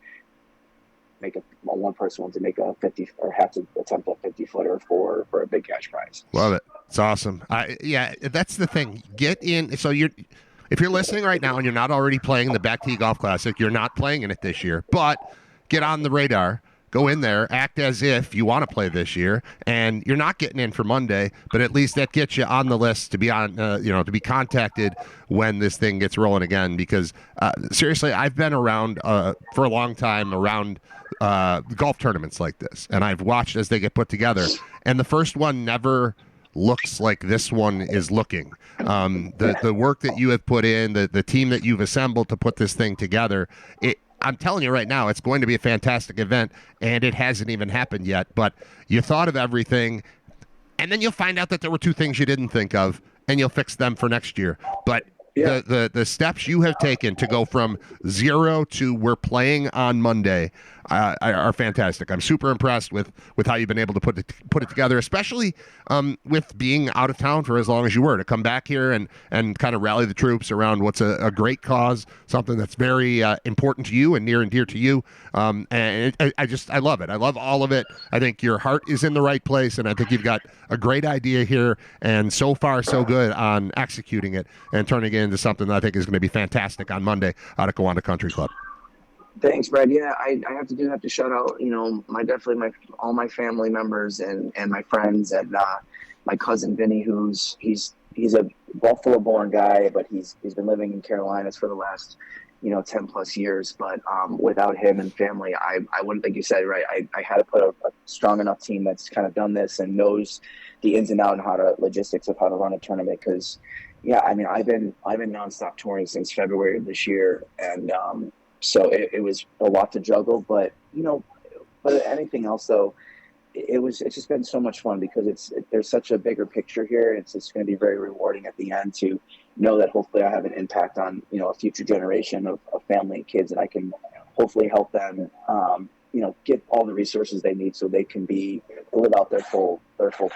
One person wants to make a 50 or have to attempt a 50-footer for a big cash prize. Love it. It's awesome. That's the thing. Get in. So if you're listening right now and you're not already playing the Back Tee Golf Classic, you're not playing in it this year, but get on the radar. Go in there, act as if you want to play this year, and you're not getting in for Monday, but at least that gets you on the list to be on, to be contacted when this thing gets rolling again. Because seriously, I've been around for a long time around golf tournaments like this, and I've watched as they get put together, and the first one never looks like this one is looking. The work that you have put in, the team that you've assembled to put this thing together, I'm telling you right now, it's going to be a fantastic event, and it hasn't even happened yet. But you thought of everything, and then you'll find out that there were 2 things you didn't think of, and you'll fix them for next year. But the steps you have taken to go from 0 to we're playing on Monday are fantastic. I'm super impressed with how you've been able to put it together, especially with being out of town for as long as you were, to come back here and kind of rally the troops around what's a great cause, something that's very important to you and near and dear to you. And I love it. I love all of it. I think your heart is in the right place, and I think you've got a great idea here, and so far so good on executing it and turning it into something that I think is going to be fantastic on Monday out at Gowanda Country Club. Thanks, Brad. Yeah, I have to shout out, all my family members and my friends, and my cousin Vinny, he's a Buffalo-born guy, but he's been living in Carolinas for the last 10 plus years. But without him and family, I wouldn't, like you said, right? I had to put a strong enough team that's kind of done this and knows the ins and outs and logistics of how to run a tournament. Because I've been nonstop touring since February of this year, and so it was a lot to juggle, but anything else though, it's just been so much fun because there's such a bigger picture here. It's just going to be very rewarding at the end to know that hopefully I have an impact on, a future generation of family and kids, and I can hopefully help them, get all the resources they need so they can live out their full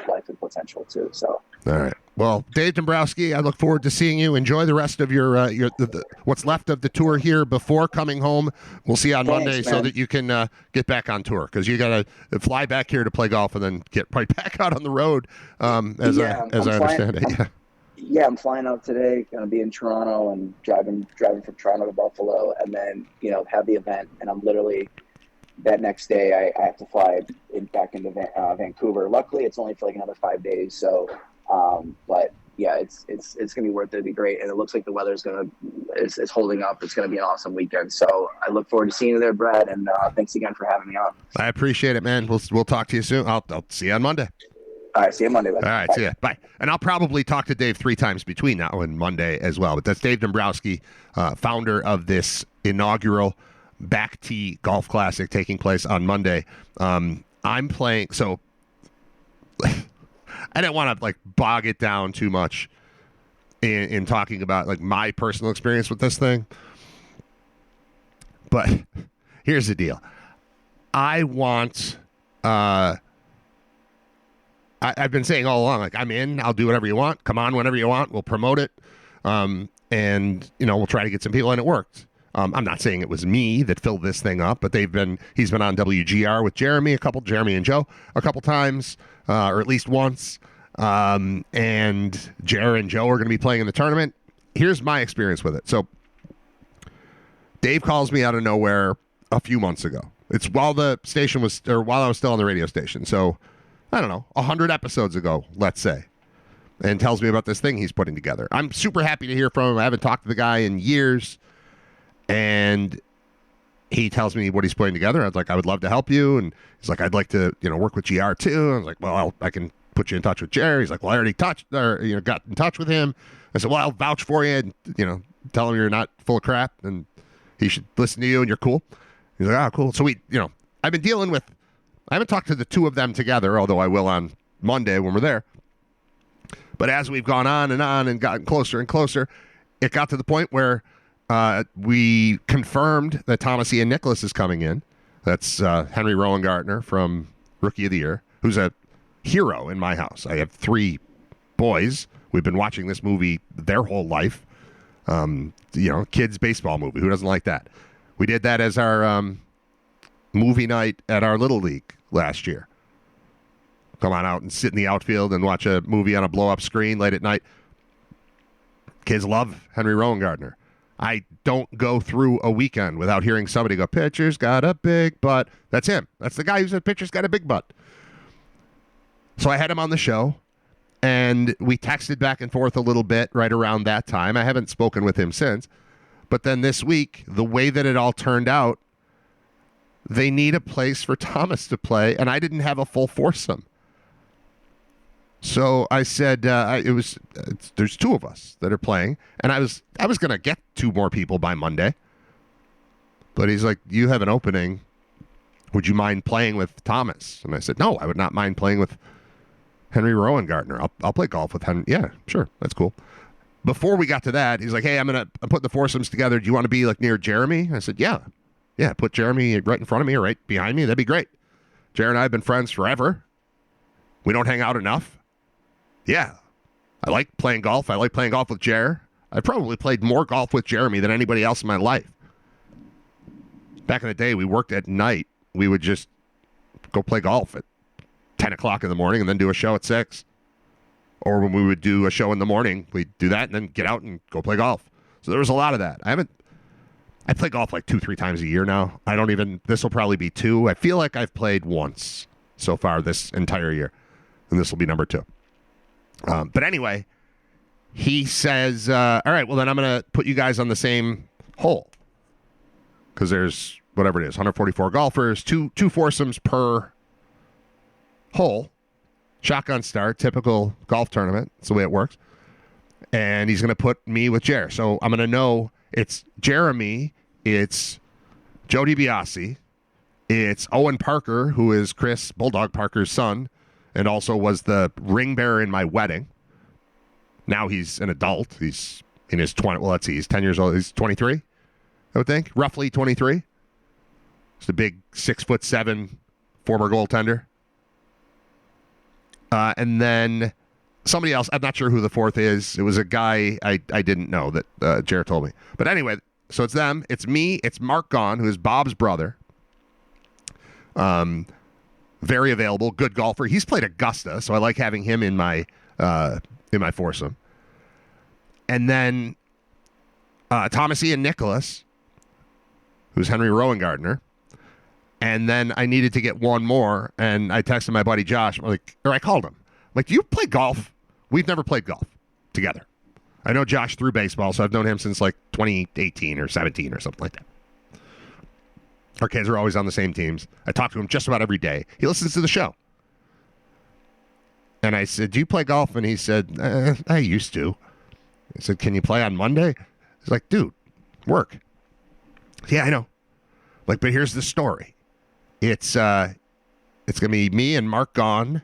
life and potential too. So. All right. Well, Dave Dombowski, I look forward to seeing you. Enjoy the rest of your what's left of the tour here before coming home. We'll see you on Monday so that you can get back on tour, because you got to fly back here to play golf and then get right back out on the road. As I understand it. Yeah, I'm flying out today. Going to be in Toronto and driving from Toronto to Buffalo, and then have the event. And I'm literally that next day I have to fly back into Vancouver. Luckily, it's only for like another 5 days. So. But yeah, it's gonna be worth it. It'll be great, and it looks like the weather's is holding up. It's gonna be an awesome weekend. So I look forward to seeing you there, Brad. And thanks again for having me on. I appreciate it, man. We'll talk to you soon. I'll see you on Monday. All right, see you Monday. Bud. All right, Bye. see you. Bye. And I'll probably talk to Dave 3 times between now and Monday as well. But that's Dave Dombowski, founder of this inaugural Back Tee Golf Classic taking place on Monday. I'm playing so. I didn't want to bog it down too much in talking about my personal experience with this thing. But here's the deal. I want I've been saying all along, I'm in, I'll do whatever you want. Come on whenever you want. We'll promote it. And we'll try to get some people, and it worked. I'm not saying it was me that filled this thing up, but he's been on WGR with Jeremy and Joe a couple times, or at least once. And Jerry and Joe are going to be playing in the tournament. Here's my experience with it. So Dave calls me out of nowhere a few months ago. It's while I was still on the radio station. So I don't know, 100 episodes ago, let's say, and tells me about this thing he's putting together. I'm super happy to hear from him. I haven't talked to the guy in years. And he tells me what he's putting together. I was like, I would love to help you. And he's like, I'd like to, work with GR too. I was like, well, I can put you in touch with Jerry. He's like, well, I already got in touch with him. I said, well, I'll vouch for you and, tell him you're not full of crap and he should listen to you and you're cool. He's like, oh, cool. So I've been dealing with, I haven't talked to the two of them together, although I will on Monday when we're there. But as we've gone on and gotten closer and closer, it got to the point where we confirmed that Thomas Ian Nicholas is coming in. That's Henry Rowengartner from Rookie of the Year, who's a hero in my house. I have 3 boys. We've been watching this movie their whole life. Kids baseball movie. Who doesn't like that? We did that as our movie night at our Little League last year. Come on out and sit in the outfield and watch a movie on a blow-up screen late at night. Kids love Henry Rowengartner. I don't go through a weekend without hearing somebody go, pitcher's got a big butt. That's him. That's the guy who said pitcher's got a big butt. So I had him on the show, and we texted back and forth a little bit right around that time. I haven't spoken with him since. But then this week, the way that it all turned out, they need a place for Thomas to play, and I didn't have a full foursome. So I said, there's 2 of us that are playing, and I was going to get 2 more people by Monday. But he's like, you have an opening. Would you mind playing with Thomas? And I said, no, I would not mind playing with Henry Rowengartner. I'll play golf with Henry. Yeah, sure. That's cool. Before we got to that, he's like, hey, I'm putting the foursomes together. Do you want to be near Jeremy? I said, yeah. Yeah, put Jeremy right in front of me or right behind me. That'd be great. Jerry and I have been friends forever. We don't hang out enough. Yeah, I like playing golf. I like playing golf with Jer. I probably played more golf with Jeremy than anybody else in my life. Back in the day, we worked at night. We would just go play golf at 10 o'clock in the morning and then do a show at 6. Or when we would do a show in the morning, we'd do that and then get out and go play golf. So there was a lot of that. I play golf 2-3 times a year now. This will probably be 2. I feel like I've played once so far this entire year. And this will be number 2. But anyway, he says, all right, well, then I'm going to put you guys on the same hole. Because there's, whatever it is, 144 golfers, two foursomes per hole. Shotgun start, typical golf tournament. That's the way it works. And he's going to put me with Jer. So I'm going to know it's Jeremy, it's Joe DiBiase, It's Owen Parker, who is Chris Bulldog Parker's son, and also was the ring bearer in my wedding. Now he's an adult. He's in his 20. Well, let's see. He's 10 years old. He's 23, I would think. Roughly 23. Just a big 6'7" former goaltender. And then somebody else. I'm not sure who the fourth is. It was a guy I didn't know that Jared told me. But anyway, so it's them. It's me. It's Mark Gaughan, who is Bob's brother. Very available, good golfer. He's played Augusta, so I like having him in my foursome. And then Thomas Ian Nicholas, who's Henry Rowengartner. And then I needed to get one more, and I texted my buddy Josh, I called him. I'm like, do you play golf? We've never played golf together. I know Josh threw baseball, so I've known him since like 2018 or 17 or something like that. Our kids are always on the same teams. I talk to him just about every day. He listens to the show. And I said, do you play golf? And he said, I used to. I said, can you play on Monday? He's like, dude, work. Yeah, I know. Like, but here's the story. It's going to be me and Mark Gaughan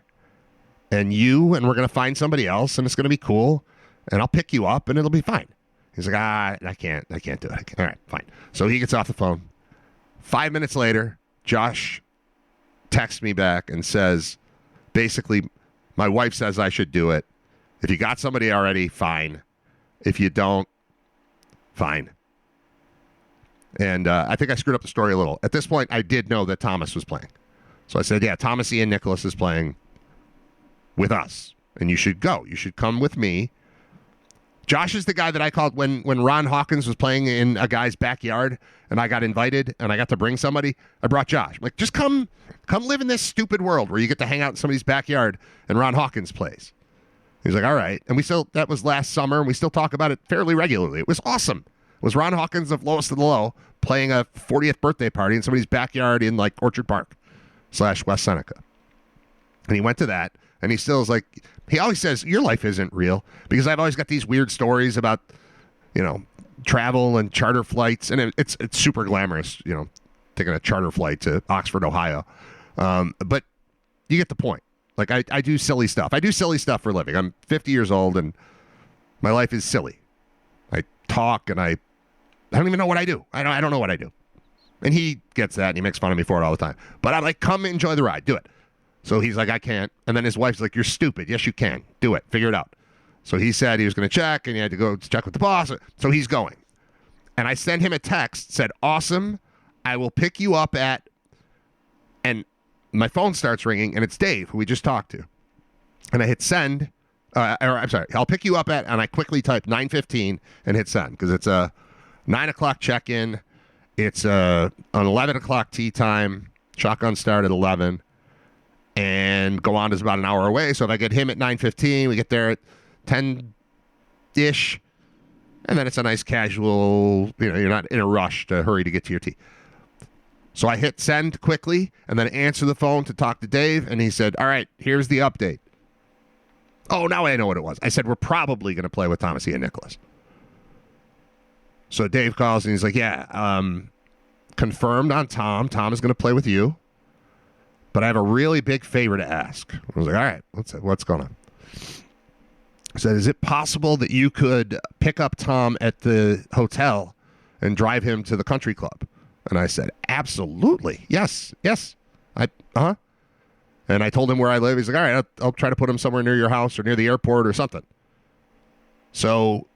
and you, and we're going to find somebody else, and it's going to be cool, and I'll pick you up, and it'll be fine. He's like, I can't do it. All right, fine. So he gets off the phone. 5 minutes later, Josh texts me back and says, basically, my wife says I should do it. If you got somebody already, fine. If you don't, fine. And I think I screwed up the story a little. At this point, I did know that Thomas was playing. So I said, yeah, Thomas Ian Nicholas is playing with us. And you should go. You should come with me. Josh is the guy that I called when Ron Hawkins was playing in a guy's backyard and I got invited and I got to bring somebody. I brought Josh. I'm like, just come live in this stupid world where you get to hang out in somebody's backyard and Ron Hawkins plays. He's like, all right. And that was last summer, and we still talk about it fairly regularly. It was awesome. It was Ron Hawkins of Lowest of the Low playing a 40th birthday party in somebody's backyard in like Orchard Park / West Seneca. And he went to that, and he still is like, he always says, your life isn't real, because I've always got these weird stories about, travel and charter flights, and it's super glamorous, taking a charter flight to Oxford, Ohio. But you get the point. Like, I do silly stuff. I do silly stuff for a living. I'm 50 years old, and my life is silly. I talk, and I don't even know what I do. I don't know what I do. And he gets that, and he makes fun of me for it all the time. But I'm like, come enjoy the ride. Do it. So he's like, I can't. And then his wife's like, you're stupid. Yes, you can. Do it. Figure it out. So he said he was going to check, and he had to go check with the boss. So he's going. And I sent him a text, said, awesome. I will pick you up at, and my phone starts ringing, and it's Dave, who we just talked to. And I hit send. I'm sorry. I'll pick you up at, and I quickly type 9:15 and hit send, because it's a 9 o'clock check-in. It's an 11 o'clock tea time. Shotgun start at 11. And Gowan is about an hour away. So if I get him at 9:15, we get there at 10-ish. And then it's a nice casual, you're not in a rush to hurry to get to your tea. So I hit send quickly and then answer the phone to talk to Dave. And he said, all right, here's the update. Oh, now I know what it was. I said, we're probably going to play with Thomas Ian Nicholas. So Dave calls and he's like, yeah, confirmed on Tom. Tom is going to play with you. But I have a really big favor to ask. I was like, all right, what's going on? I said, is it possible that you could pick up Tom at the hotel and drive him to the country club? And I said, absolutely. Yes. And I told him where I live. He's like, all right, I'll try to put him somewhere near your house or near the airport or something. So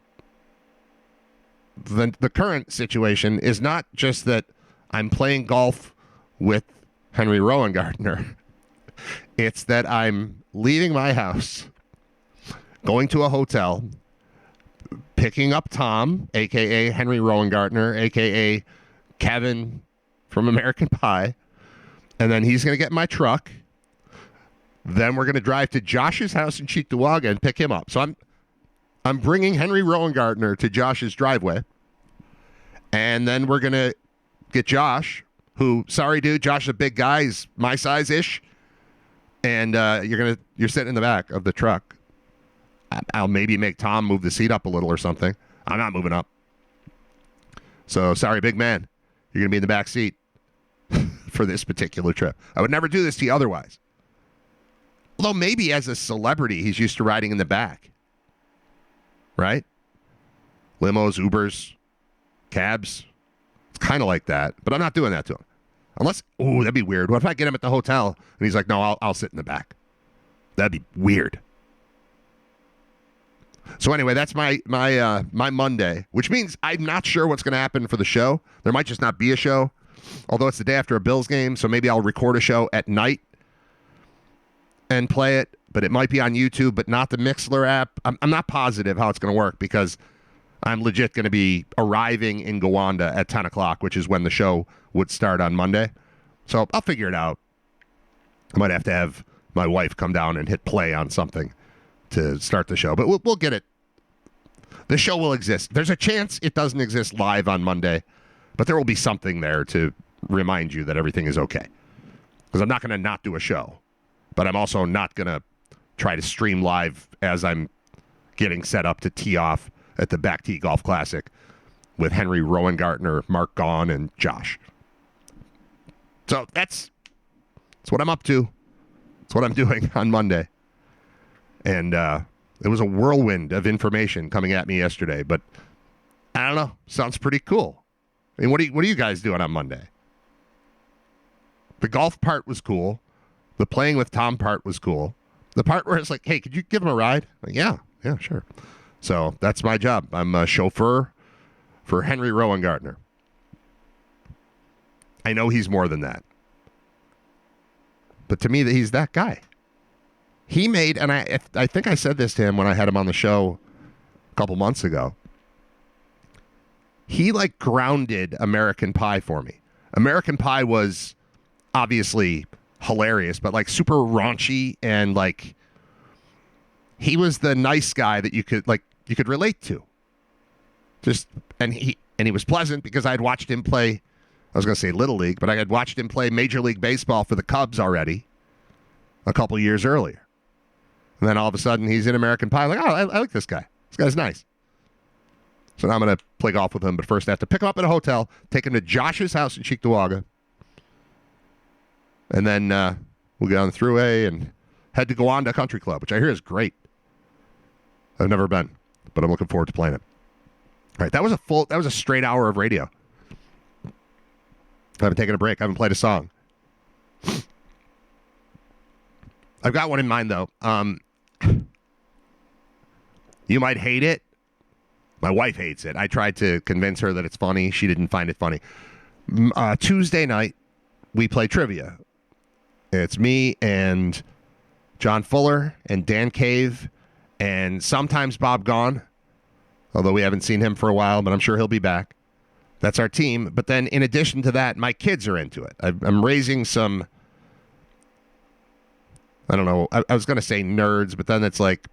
the current situation is not just that I'm playing golf with Henry Rowengartner. It's that I'm leaving my house, going to a hotel, picking up Tom, a.k.a. Henry Rowengartner, a.k.a. Kevin from American Pie, and then he's going to get in my truck. Then we're going to drive to Josh's house in Cheektowaga and pick him up. So I'm bringing Henry Rowengartner to Josh's driveway, and then we're going to get Josh, who, sorry, dude, Josh is a big guy. He's my size-ish. And you're sitting in the back of the truck. I'll maybe make Tom move the seat up a little or something. I'm not moving up. So, sorry, big man. You're going to be in the back seat for this particular trip. I would never do this to you otherwise. Although maybe as a celebrity, he's used to riding in the back. Right? Limos, Ubers, cabs. It's kind of like that. But I'm not doing that to him. Unless, that'd be weird. What if I get him at the hotel and he's like, no, I'll sit in the back? That'd be weird. So anyway, that's my Monday, which means I'm not sure what's going to happen for the show. There might just not be a show, although it's the day after a Bills game, so maybe I'll record a show at night and play it, but it might be on YouTube, but not the Mixler app. I'm not positive how it's going to work because I'm legit going to be arriving in Gowanda at 10 o'clock, which is when the show would start on Monday. So I'll figure it out. I might have to have my wife come down and hit play on something to start the show, but we'll get it. The show will exist. There's a chance it doesn't exist live on Monday, but there will be something there to remind you that everything is okay. Because I'm not going to not do a show, but I'm also not going to try to stream live as I'm getting set up to tee off at the Back Tee Golf Classic with Henry Rowengartner, Mark Gaughan, and Josh. So that's what I'm up to. That's what I'm doing on Monday. And it was a whirlwind of information coming at me yesterday, but I don't know. Sounds pretty cool. I mean, what are you guys doing on Monday? The golf part was cool. The playing with Tom part was cool. The part where it's like, hey, could you give him a ride? Like, yeah, sure. So that's my job. I'm a chauffeur for Henry Rowengartner. I know he's more than that. But to me, he's that guy. He made, and I think I said this to him when I had him on the show a couple months ago. He like grounded American Pie for me. American Pie was obviously hilarious, but like super raunchy, and like he was the nice guy that you could relate to. And he was pleasant because I had watched him play. I was going to say Little League, but I had watched him play Major League Baseball for the Cubs already a couple years earlier. And then all of a sudden he's in American Pie. Like, I like this guy. This guy's nice. So now I'm going to play golf with him, but first I have to pick him up at a hotel, take him to Josh's house in Cheektowaga, and then we'll get on the thruway and head to Gowanda Country Club, which I hear is great. I've never been, but I'm looking forward to playing it. All right, that was a straight hour of radio. I haven't taken a break. I haven't played a song. I've got one in mind, though. You might hate it. My wife hates it. I tried to convince her that it's funny. She didn't find it funny. Tuesday night, we play trivia. It's me and John Fuller and Dan Cave and sometimes Bob Gaughan, although we haven't seen him for a while, but I'm sure he'll be back. That's our team. But then in addition to that, my kids are into it. I'm raising some, I don't know, I was going to say nerds, but then it's like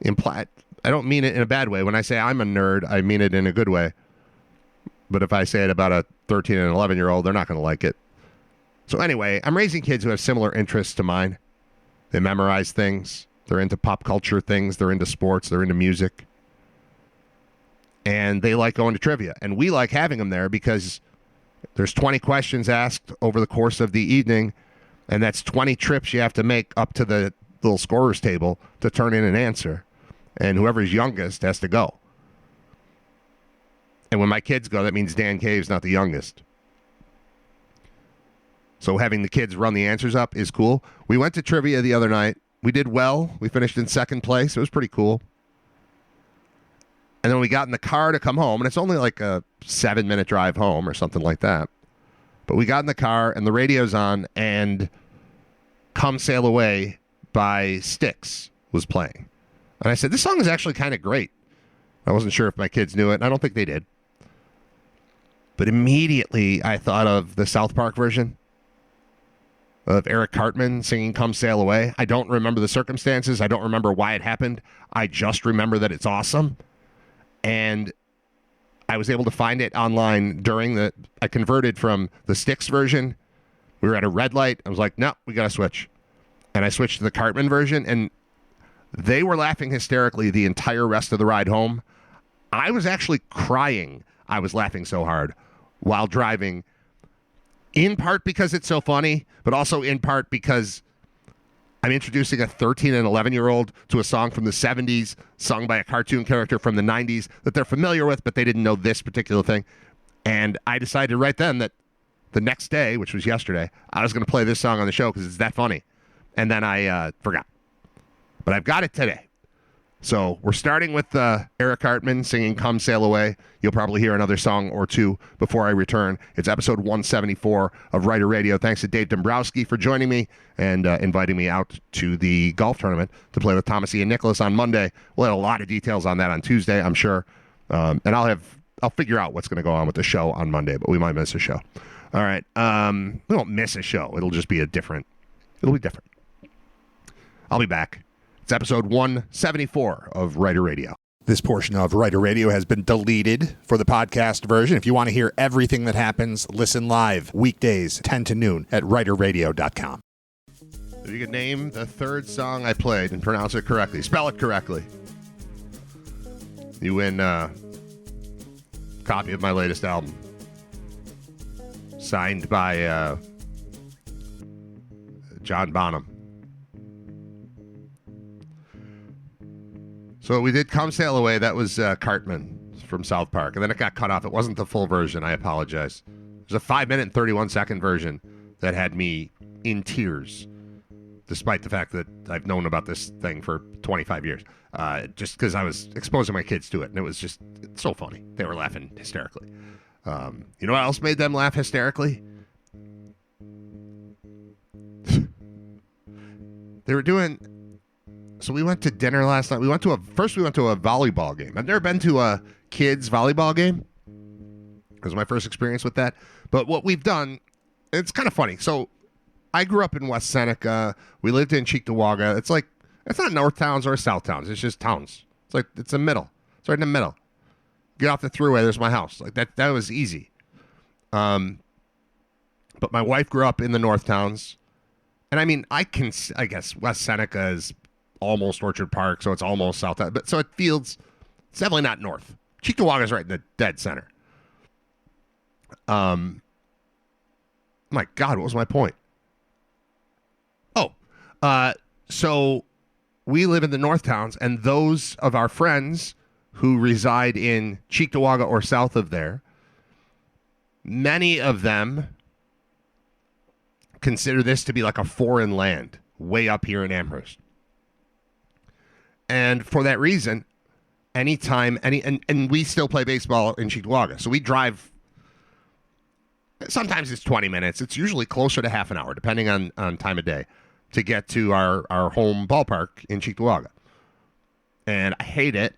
implied. I don't mean it in a bad way. When I say I'm a nerd, I mean it in a good way. But if I say it about a 13 and 11-year-old, they're not going to like it. So anyway, I'm raising kids who have similar interests to mine. They memorize things. They're into pop culture things. They're into sports. They're into music. And they like going to trivia. And we like having them there because there's 20 questions asked over the course of the evening, and that's 20 trips you have to make up to the little scorer's table to turn in an answer. And whoever's youngest has to go. And when my kids go, that means Dan Cave's not the youngest. So having the kids run the answers up is cool. We went to trivia the other night. We did well. We finished in second place. It was pretty cool. And then we got in the car to come home, and it's only like a 7-minute drive home or something like that. But we got in the car, and the radio's on, and Come Sail Away by Styx was playing. And I said, this song is actually kind of great. I wasn't sure if my kids knew it, and I don't think they did. But immediately I thought of the South Park version of Eric Cartman singing Come Sail Away. I don't remember the circumstances. I don't remember why it happened. I just remember that it's awesome. And I was able to find it online I converted from the Styx version. We were at a red light. I was like, no, we got to switch. And I switched to the Cartman version, and they were laughing hysterically the entire rest of the ride home. I was actually crying. I was laughing so hard while driving. in part because it's so funny, but also in part because I'm introducing a 13 and 11-year-old to a song from the 70s, sung by a cartoon character from the 90s that they're familiar with, but they didn't know this particular thing. And I decided right then that the next day, which was yesterday, I was going to play this song on the show because it's that funny. And then I forgot. But I've got it today. So we're starting with Eric Hartman singing Come Sail Away. You'll probably hear another song or two before I return. It's episode 174 of Writer Radio. Thanks to Dave Dombowski for joining me and inviting me out to the golf tournament to play with Thomas Ian Nicholas on Monday. We'll have a lot of details on that on Tuesday, I'm sure. And I'll figure out what's going to go on with the show on Monday, but we might miss a show. All right. We won't miss a show. It'll be different. I'll be back. It's episode 174 of Writer Radio. This portion of Writer Radio has been deleted for the podcast version. If you want to hear everything that happens, listen live weekdays 10 to noon at writerradio.com. If you could name the third song I played and pronounce it correctly, spell it correctly, you win a copy of my latest album. Signed by John Bonham. So we did Come Sail Away. That was Cartman from South Park. And then it got cut off. It wasn't the full version. I apologize. There's a 5-minute and 31-second version that had me in tears, despite the fact that I've known about this thing for 25 years. Just because I was exposing my kids to it. And it's so funny. They were laughing hysterically. You know what else made them laugh hysterically? They were doing... So we went to dinner last night. First we went to a volleyball game. I've never been to a kids volleyball game. It was my first experience with that. But what we've done, it's kind of funny. So I grew up in West Seneca. We lived in Cheektowaga. It's not North Towns or South Towns. It's just towns. It's the middle. It's right in the middle. Get off the thruway, there's my house. That was easy. But my wife grew up in the North Towns. And I mean, I guess West Seneca is almost Orchard Park, so it's almost South. But so it's definitely not north. Cheektowaga is right in the dead center. My God, what was my point? So we live in the North Towns, and those of our friends who reside in Cheektowaga or south of there, many of them consider this to be like a foreign land way up here in Amherst. And for that reason, anytime, and we still play baseball in Cheektowaga. So we drive, sometimes it's 20 minutes. It's usually closer to half an hour, depending on time of day, to get to our home ballpark in Cheektowaga. And I hate it,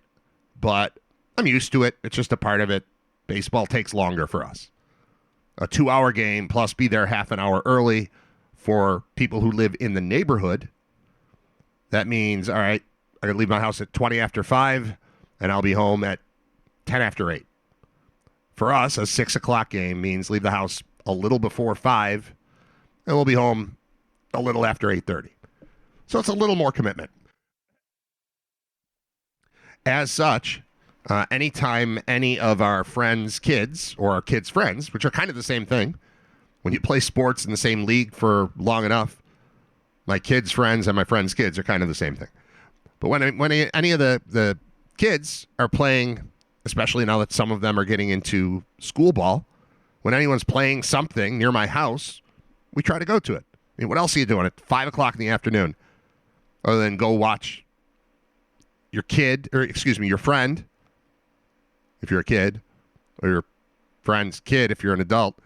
but I'm used to it. It's just a part of it. Baseball takes longer for us. A 2-hour game, plus be there half an hour early for people who live in the neighborhood. That means, all right, I could leave my house at 20 after 5, and I'll be home at 10 after 8. For us, a 6 o'clock game means leave the house a little before 5, and we'll be home a little after 8:30. So it's a little more commitment. As such, anytime any of our friends' kids, or our kids' friends, which are kind of the same thing, when you play sports in the same league for long enough, my kids' friends and my friends' kids are kind of the same thing. But when any of the kids are playing, especially now that some of them are getting into school ball, when anyone's playing something near my house, we try to go to it. I mean, what else are you doing at 5 o'clock in the afternoon other than go watch your friend, if you're a kid, or your friend's kid, if you're an adult,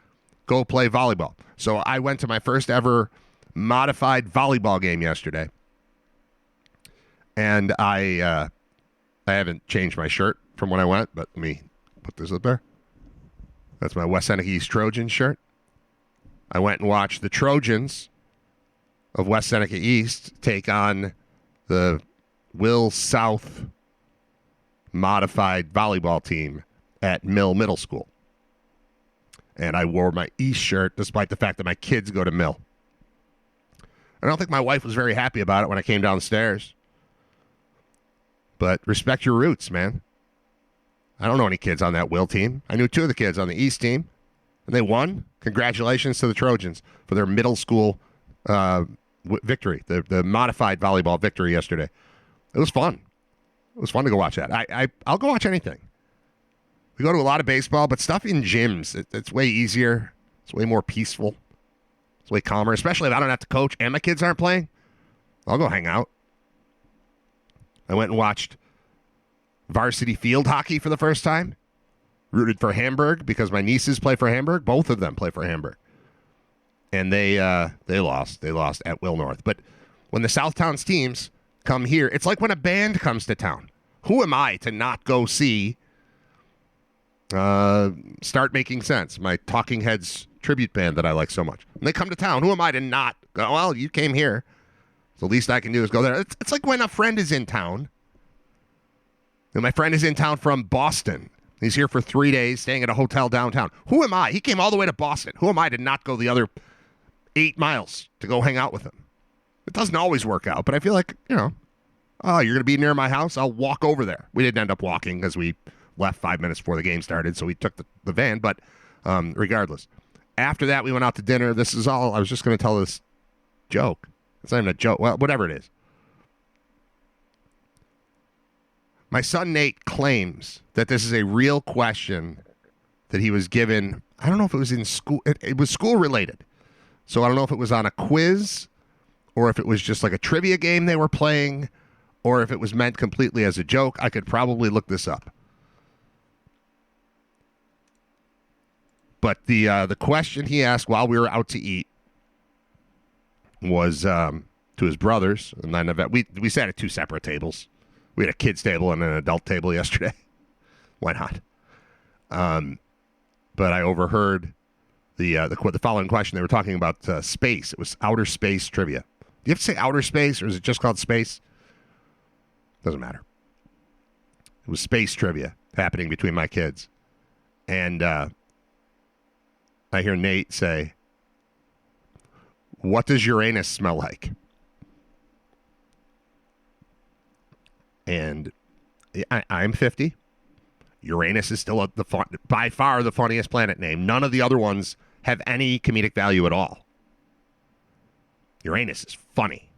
go play volleyball. So I went to my first ever modified volleyball game yesterday. And I haven't changed my shirt from when I went, but let me put this up there. That's my West Seneca East Trojans shirt. I went and watched the Trojans of West Seneca East take on the Will South modified volleyball team at Mill Middle School. And I wore my East shirt despite the fact that my kids go to Mill. I don't think my wife was very happy about it when I came downstairs. But respect your roots, man. I don't know any kids on that Will team. I knew 2 of the kids on the East team, and they won. Congratulations to the Trojans for their middle school victory, the modified volleyball victory yesterday. It was fun. It was fun to go watch that. I'll go watch anything. We go to a lot of baseball, but stuff in gyms, it's way easier. It's way more peaceful. It's way calmer, especially if I don't have to coach and my kids aren't playing. I'll go hang out. I went and watched varsity field hockey for the first time. Rooted for Hamburg because my nieces play for Hamburg. Both of them play for Hamburg. And they lost. They lost at Will North. But when the Southtowns teams come here, it's like when a band comes to town. Who am I to not go see Start Making Sense, my Talking Heads tribute band that I like so much? When they come to town, who am I to not go, well, you came here. So the least I can do is go there. It's like when a friend is in town. And my friend is in town from Boston. He's here for 3 days, staying at a hotel downtown. Who am I? He came all the way to Boston. Who am I to not go the other 8 miles to go hang out with him? It doesn't always work out, but I feel like, oh, you're going to be near my house? I'll walk over there. We didn't end up walking because we left 5 minutes before the game started, so we took the van, but regardless. After that, we went out to dinner. This is all, I was just going to tell this joke. It's not even a joke. Well, whatever it is. My son Nate claims that this is a real question that he was given. I don't know if it was in school. It was school related. So I don't know if it was on a quiz or if it was just like a trivia game they were playing or if it was meant completely as a joke. I could probably look this up. But the question he asked while we were out to eat was to his brothers. And then we sat at 2 separate tables. We had a kids table and an adult table yesterday. Why not? But I overheard the following question. They were talking about space. It was outer space trivia. Do you have to say outer space, or is it just called space? Doesn't matter. It was space trivia happening between my kids. And I hear Nate say, "What does Uranus smell like?" And I'm 50. Uranus is still by far the funniest planet name. None of the other ones have any comedic value at all. Uranus is funny.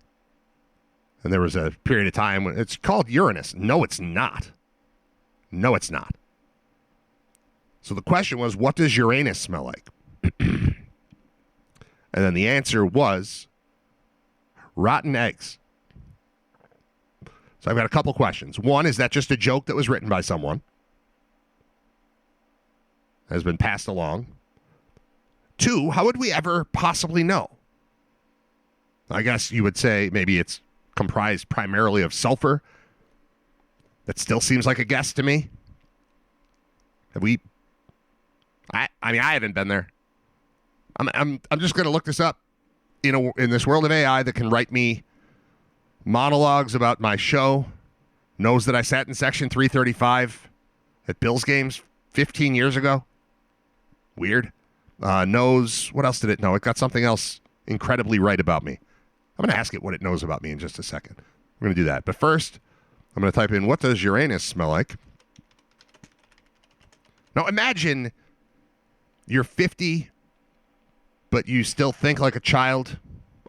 And there was a period of time when it's called Uranus. No, it's not. No, it's not. So the question was, what does Uranus smell like? And then the answer was rotten eggs. So I've got a couple questions. One, is that just a joke that was written by someone? Has been passed along. 2, how would we ever possibly know? I guess you would say maybe it's comprised primarily of sulfur. That still seems like a guess to me. Have we? I mean, I haven't been there. I'm just going to look this up. In this world of AI that can write me monologues about my show, knows that I sat in section 335 at Bills games 15 years ago. Weird. Knows, what else did it know? It got something else incredibly right about me. I'm going to ask it what it knows about me in just a second. We're going to do that. But first, I'm going to type in, what does Uranus smell like? Now imagine you're 50, but you still think like a child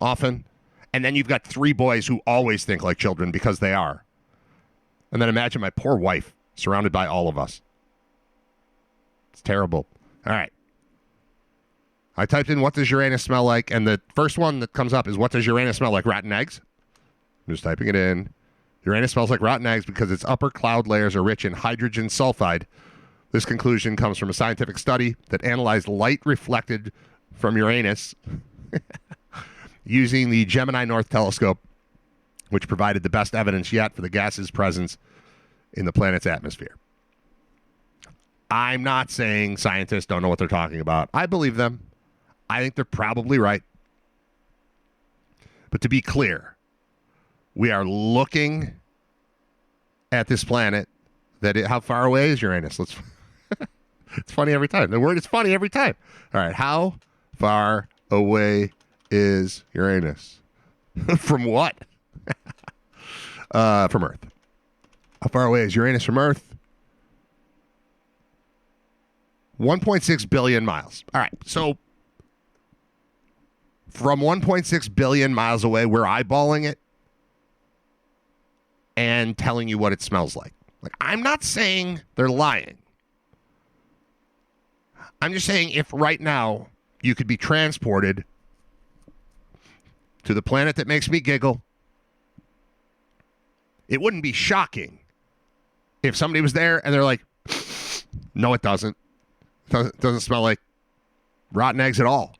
often. And then you've got 3 boys who always think like children because they are. And then imagine my poor wife surrounded by all of us. It's terrible. All right. I typed in, what does Uranus smell like? And the first one that comes up is, what does Uranus smell like? Rotten eggs. I'm just typing it in. Uranus smells like rotten eggs because its upper cloud layers are rich in hydrogen sulfide. This conclusion comes from a scientific study that analyzed light reflected from Uranus using the Gemini North Telescope, which provided the best evidence yet for the gas's presence in the planet's atmosphere. I'm not saying scientists don't know what they're talking about. I believe them. I think they're probably right. But to be clear, we are looking at this planet how far away is Uranus? It's funny every time. The word is funny every time. All right, how far away is Uranus? From what? From Earth. How far away is Uranus from Earth? 1.6 billion miles. All right, so from 1.6 billion miles away, we're eyeballing it and telling you what it smells like. Like, I'm not saying they're lying. I'm just saying if right now you could be transported to the planet that makes me giggle, it wouldn't be shocking if somebody was there and they're like, no, it doesn't. It doesn't smell like rotten eggs at all.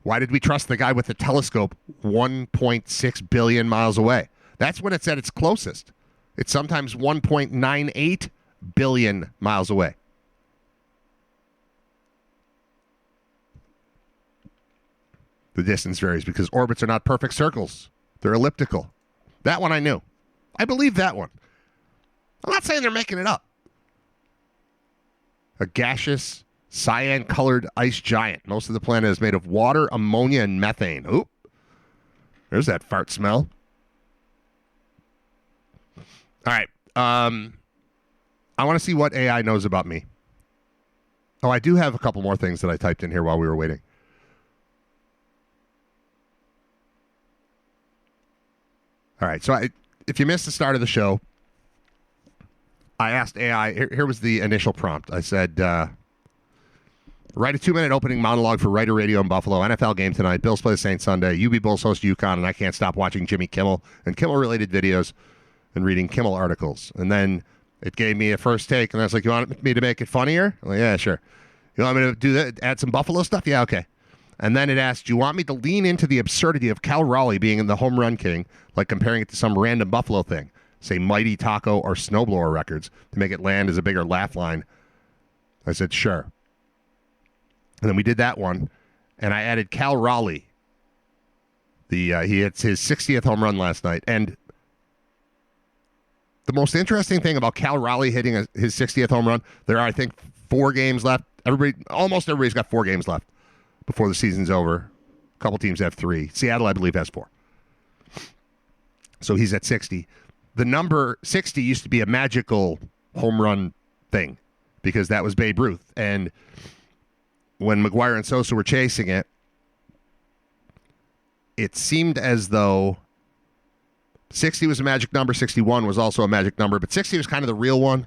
Why did we trust the guy with the telescope 1.6 billion miles away? That's when it's at its closest. It's sometimes 1.98 billion miles away. The distance varies because orbits are not perfect circles. They're elliptical. That one I knew. I believe that one. I'm not saying they're making it up. A gaseous, cyan-colored ice giant. Most of the planet is made of water, ammonia, and methane. Oop. There's that fart smell. All right. I want to see what AI knows about me. Oh, I do have a couple more things that I typed in here while we were waiting. All right. So if you missed the start of the show, I asked AI, here was the initial prompt. I said, write a 2-minute opening monologue for Writer Radio in Buffalo. NFL game tonight. Bills play the Saints Sunday. UB Bulls host UConn, and I can't stop watching Jimmy Kimmel and Kimmel-related videos and reading Kimmel articles. And then it gave me a first take, and I was like, you want me to make it funnier? I'm like, yeah, sure. You want me to do that? Add some Buffalo stuff? Yeah, okay. And then it asked, do you want me to lean into the absurdity of Cal Raleigh being in the home run king, like comparing it to some random Buffalo thing, say Mighty Taco or Snowblower Records, to make it land as a bigger laugh line? I said, sure. And then we did that one, and I added Cal Raleigh. He hits his 60th home run last night, and the most interesting thing about Cal Raleigh hitting his 60th home run, there are, I think, 4 games left. Almost everybody's got 4 games left before the season's over. A couple teams have 3. Seattle, I believe, has 4. So he's at 60. The number 60 used to be a magical home run thing because that was Babe Ruth. And when McGuire and Sosa were chasing it, it seemed as though 60 was a magic number, 61 was also a magic number, but 60 was kind of the real one.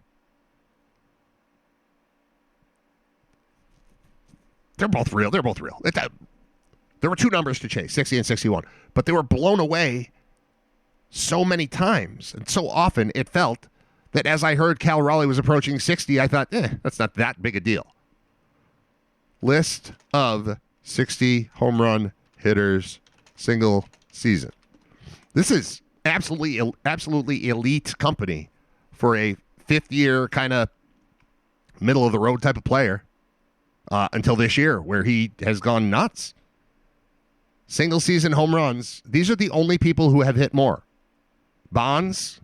They're both real. There were 2 numbers to chase, 60 and 61, but they were blown away so many times and so often it felt that as I heard Cal Raleigh was approaching 60, I thought, that's not that big a deal. List of 60 home run hitters single season. This is absolutely elite company for a 5th-year kind of middle-of-the-road type of player until this year, where he has gone nuts. Single-season home runs, these are the only people who have hit more. Bonds,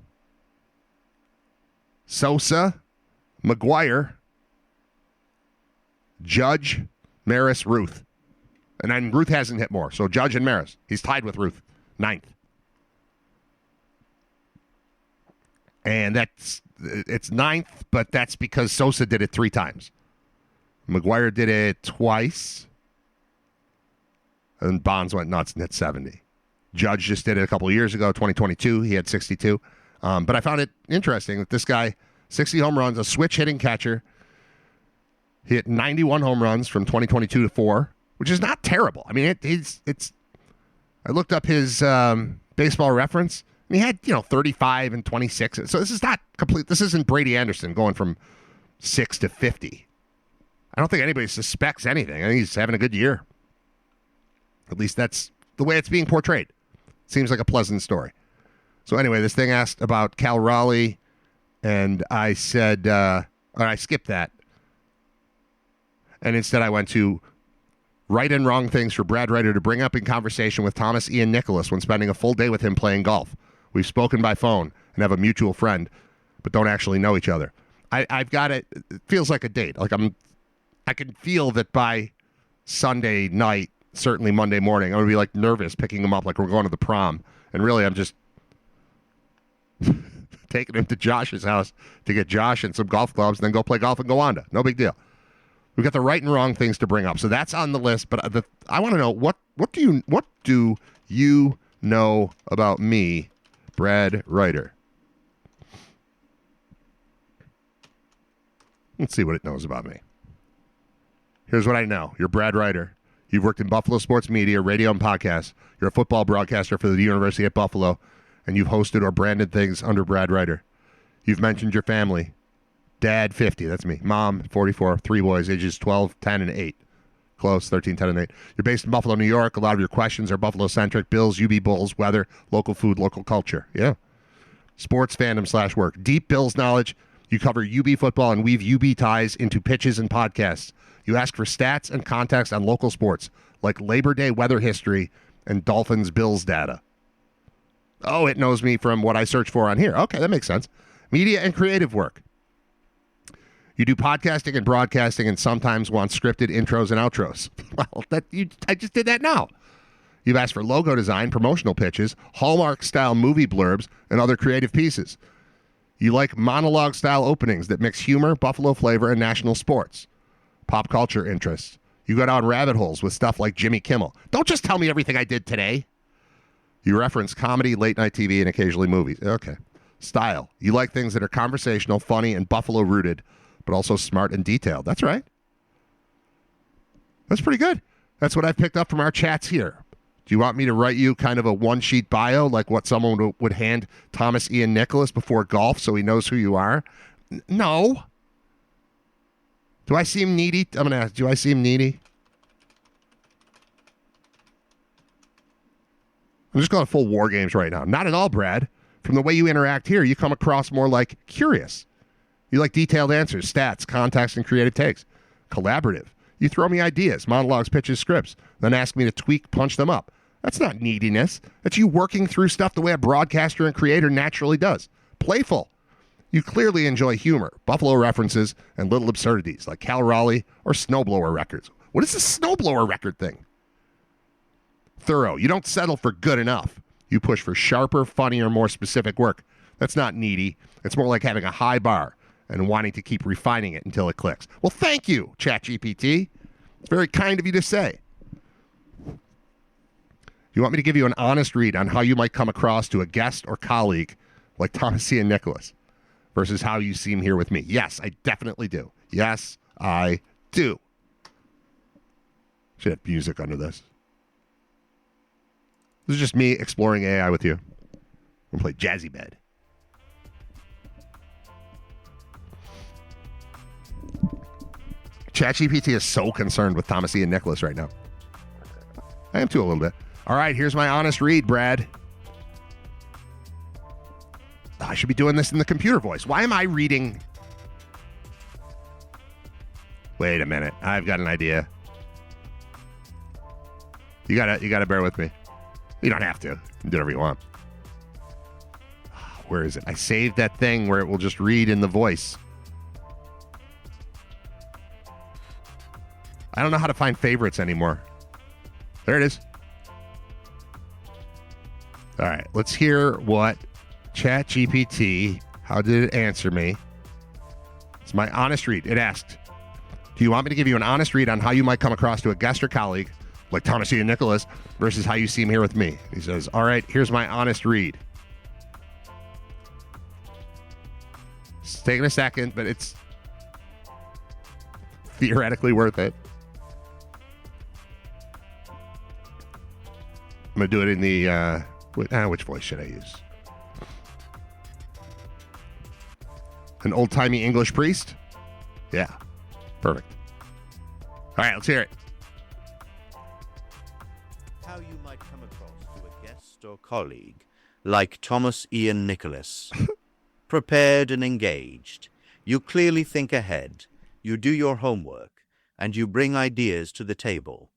Sosa, McGuire, Judge, Maris, Ruth. And then Ruth hasn't hit more, so Judge and Maris. He's tied with Ruth, 9th. And it's 9th, but that's because Sosa did it 3 times. McGuire did it twice. And Bonds went nuts and hit 70. Judge just did it a couple of years ago, 2022. He had 62. But I found it interesting that this guy, 60 home runs, a switch hitting catcher, hit 91 home runs from 2022 to 4, which is not terrible. I mean, it's. I looked up his baseball reference, and he had 35 and 26. So this is not complete. This isn't Brady Anderson going from 6 to 50. I don't think anybody suspects anything. I think he's having a good year. At least that's the way it's being portrayed. Seems like a pleasant story. So anyway, this thing asked about Cal Raleigh, and I said, I skipped that. And instead I went to right and wrong things for Brad Ryder to bring up in conversation with Thomas Ian Nicholas when spending a full day with him playing golf. We've spoken by phone and have a mutual friend, but don't actually know each other. I've got it. It feels like a date. I can feel that by Sunday night, certainly Monday morning, I'm going to be like nervous picking him up like we're going to the prom. And really, I'm just taking him to Josh's house to get Josh and some golf clubs and then go play golf in Gowanda. No big deal. We've got the right and wrong things to bring up. So that's on the list. But I want to know, what do you know about me, Brad Ryder? Let's see what it knows about me. Here's what I know. You're Brad Ryder. You've worked in Buffalo sports media, radio, and podcasts. You're a football broadcaster for the University at Buffalo, and you've hosted or branded things under Brad Ryder. You've mentioned your family. Dad, 50. That's me. Mom, 44. 3 boys, ages 12, 10, and 8. Close, 13, 10, and 8. You're based in Buffalo, New York. A lot of your questions are Buffalo-centric. Bills, UB Bulls, weather, local food, local culture. Yeah. Sports fandom / work. Deep Bills knowledge. You cover UB football and weave UB ties into pitches and podcasts. You ask for stats and context on local sports, like Labor Day weather history and Dolphins-Bills data. Oh, it knows me from what I search for on here. Okay, that makes sense. Media and creative work. You do podcasting and broadcasting and sometimes want scripted intros and outros. Well, I just did that now. You've asked for logo design, promotional pitches, Hallmark-style movie blurbs, and other creative pieces. You like monologue-style openings that mix humor, Buffalo flavor, and national sports. Pop culture interests. You go down rabbit holes with stuff like Jimmy Kimmel. Don't just tell me everything I did today. You reference comedy, late-night TV, and occasionally movies. Okay. Style. You like things that are conversational, funny, and Buffalo-rooted, but also smart and detailed. That's right. That's pretty good. That's what I've picked up from our chats here. Do you want me to write you kind of a one-sheet bio, like what someone would hand Thomas Ian Nicholas before golf so he knows who you are? No. Do I seem needy? I'm going to ask, do I seem needy? I'm just going full war games right now. Not at all, Brad. From the way you interact here, you come across more like curious. You like detailed answers, stats, context, and creative takes. Collaborative. You throw me ideas, monologues, pitches, scripts, then ask me to tweak, punch them up. That's not neediness. That's you working through stuff the way a broadcaster and creator naturally does. Playful. You clearly enjoy humor, Buffalo references, and little absurdities like Cal Raleigh or snowblower records. What is this snowblower record thing? Thorough. You don't settle for good enough. You push for sharper, funnier, more specific work. That's not needy. It's more like having a high bar and wanting to keep refining it until it clicks. Well, thank you, ChatGPT. It's very kind of you to say. You want me to give you an honest read on how you might come across to a guest or colleague like Thomas Ian Nicholas versus how you seem here with me? Yes, I definitely do. Yes, I do. Should have music under this. This is just me exploring AI with you. I'm going to play Jazzy Bed. ChatGPT is so concerned with Thomas Ian Nicholas right now. I am too a little bit. All right, here's my honest read, Brad. I should be doing this in the computer voice. Why am I reading? Wait a minute. I've got an idea. You gotta bear with me. You don't have to. You can do whatever you want. Where is it? I saved that thing where it will just read in the voice. I don't know how to find favorites anymore. There it is. All right, let's hear what ChatGPT, how did it answer me? It's my honest read. It asked, do you want me to give you an honest read on how you might come across to a guest or colleague, like Thomas Ian Nicholas, versus how you seem here with me? He says, all right, here's my honest read. It's taking a second, but it's theoretically worth it. I'm going to do it in the, which voice should I use? An old-timey English priest? Yeah, perfect. All right, let's hear it. How you might come across to a guest or colleague like Thomas Ian Nicholas. Prepared and engaged. You clearly think ahead. You do your homework, and you bring ideas to the table.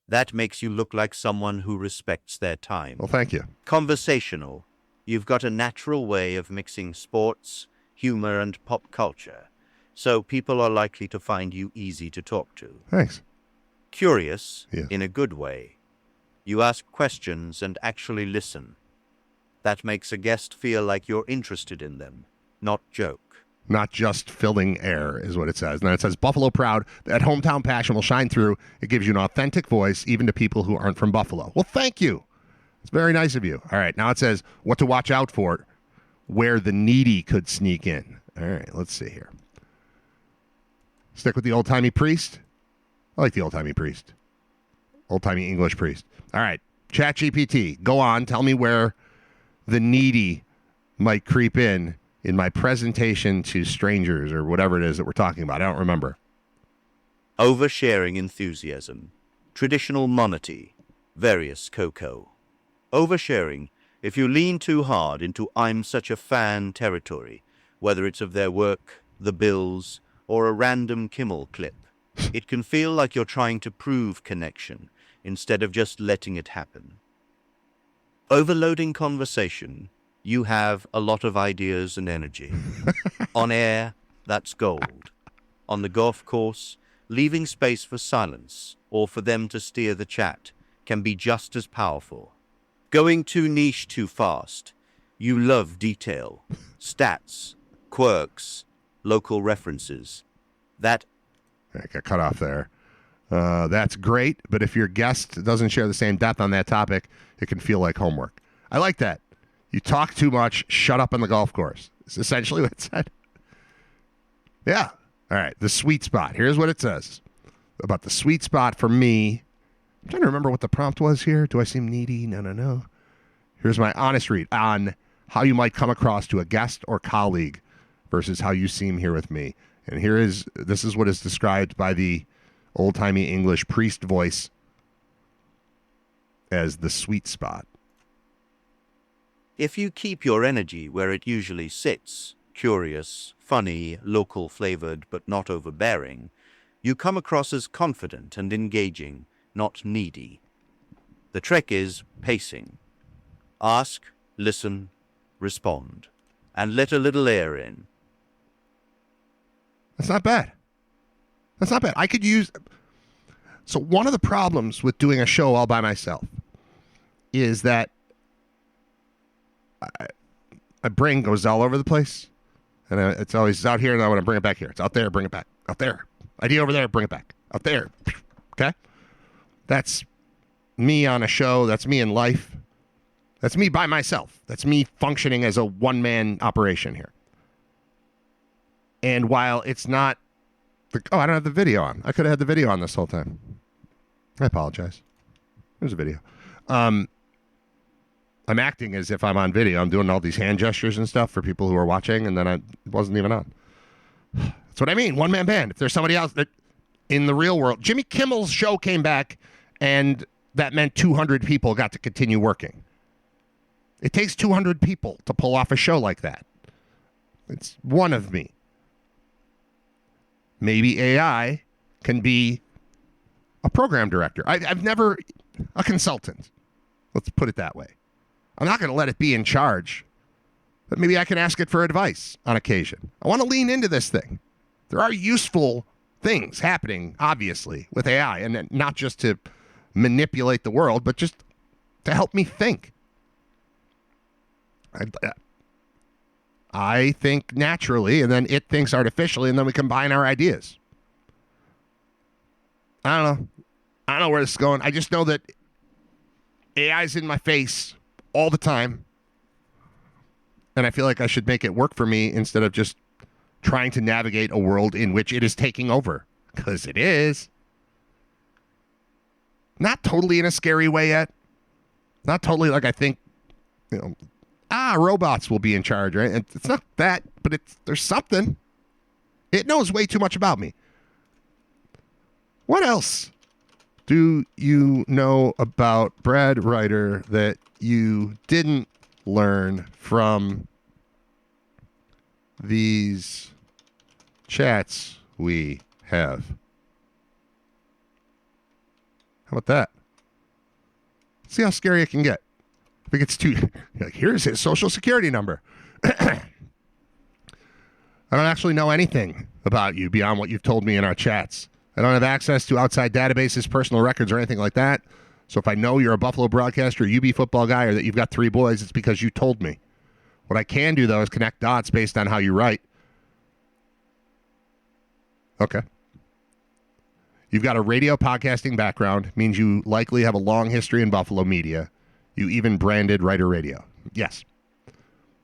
That makes you look like someone who respects their time. Well, thank you. Conversational. You've got a natural way of mixing sports, humor, and pop culture, so people are likely to find you easy to talk to. Thanks. Curious, Yeah. in a good way. You ask questions and actually listen. That makes a guest feel like you're interested in them, not joke. not just filling air, is what it says. And then it says, Buffalo proud, that hometown passion will shine through. It gives you an authentic voice, even to people who aren't from Buffalo. Well, thank you. It's very nice of you. All right, now it says, what to watch out for, where the needy could sneak in. All right, let's see here. Stick with the old-timey priest. I like the old-timey priest. Old-timey English priest. All right, ChatGPT, go on. Tell me where the needy might creep in my presentation to strangers or whatever it is that we're talking about. I don't remember. Oversharing enthusiasm. Traditional monarchy. Various cocoa. Oversharing, if you lean too hard into I'm such a fan territory, whether it's of their work, the Bills, or a random Kimmel clip, it can feel like you're trying to prove connection instead of just letting it happen. Overloading conversation, you have a lot of ideas and energy. On air, that's gold. On the golf course, leaving space for silence or for them to steer the chat can be just as powerful. Going too niche too fast, you love detail, stats, quirks, local references. I got cut off there. That's great, but if your guest doesn't share the same depth on that topic, it can feel like homework. I like that. You talk too much, shut up on the golf course. It's essentially what it said. Yeah. All right, the sweet spot. Here's what it says about the sweet spot for me. I'm trying to remember what the prompt was here. Do I seem needy? No. Here's my honest read on how you might come across to a guest or colleague versus how you seem here with me. And this is what is described by the old-timey English priest voice as the sweet spot. If you keep your energy where it usually sits, curious, funny, local flavored, but not overbearing, you come across as confident and engaging, not needy. The trick is pacing. Ask, listen, respond, and let a little air in. That's not bad. I could use... So one of the problems with doing a show all by myself is that my brain goes all over the place. And it's always out here, and I want to bring it back here. It's out there, bring it back. Out there. Idea over there, bring it back. Out there. Okay? That's me on a show. That's me in life. That's me by myself. That's me functioning as a one-man operation here. And while it's not... I don't have the video on. I could have had the video on this whole time. I apologize. There's a video. I'm acting as if I'm on video. I'm doing all these hand gestures and stuff for people who are watching, and then I wasn't even on. That's what I mean. One-man band. If there's somebody else that in the real world... Jimmy Kimmel's show came back, and that meant 200 people got to continue working. It takes 200 people to pull off a show like that. It's one of me. Maybe AI can be a program director. I've never... A consultant. Let's put it that way. I'm not going to let it be in charge. But maybe I can ask it for advice on occasion. I want to lean into this thing. There are useful things happening, obviously, with AI. And not just to manipulate the world, but just to help me think. I think naturally, and then it thinks artificially, and then we combine our ideas. I don't know where this is going. I just know that AI's in my face all the time, and I feel like I should make it work for me instead of just trying to navigate a world in which it is taking over, because it is. Not totally in a scary way yet. Not totally like I think, robots will be in charge, right? And it's not that, but there's something. It knows way too much about me. What else do you know about Brad Ryder that you didn't learn from these chats we have? How about that? See how scary it can get. I think it's too... Like, here's his social security number. I don't actually know anything about you beyond what you've told me in our chats. I don't have access to outside databases, personal records, or anything like that. So if I know you're a Buffalo broadcaster, UB football guy, or that you've got 3 boys, it's because you told me. What I can do, though, is connect dots based on how you write. Okay. You've got a radio podcasting background, means you likely have a long history in Buffalo media. You even branded Writer Radio. Yes.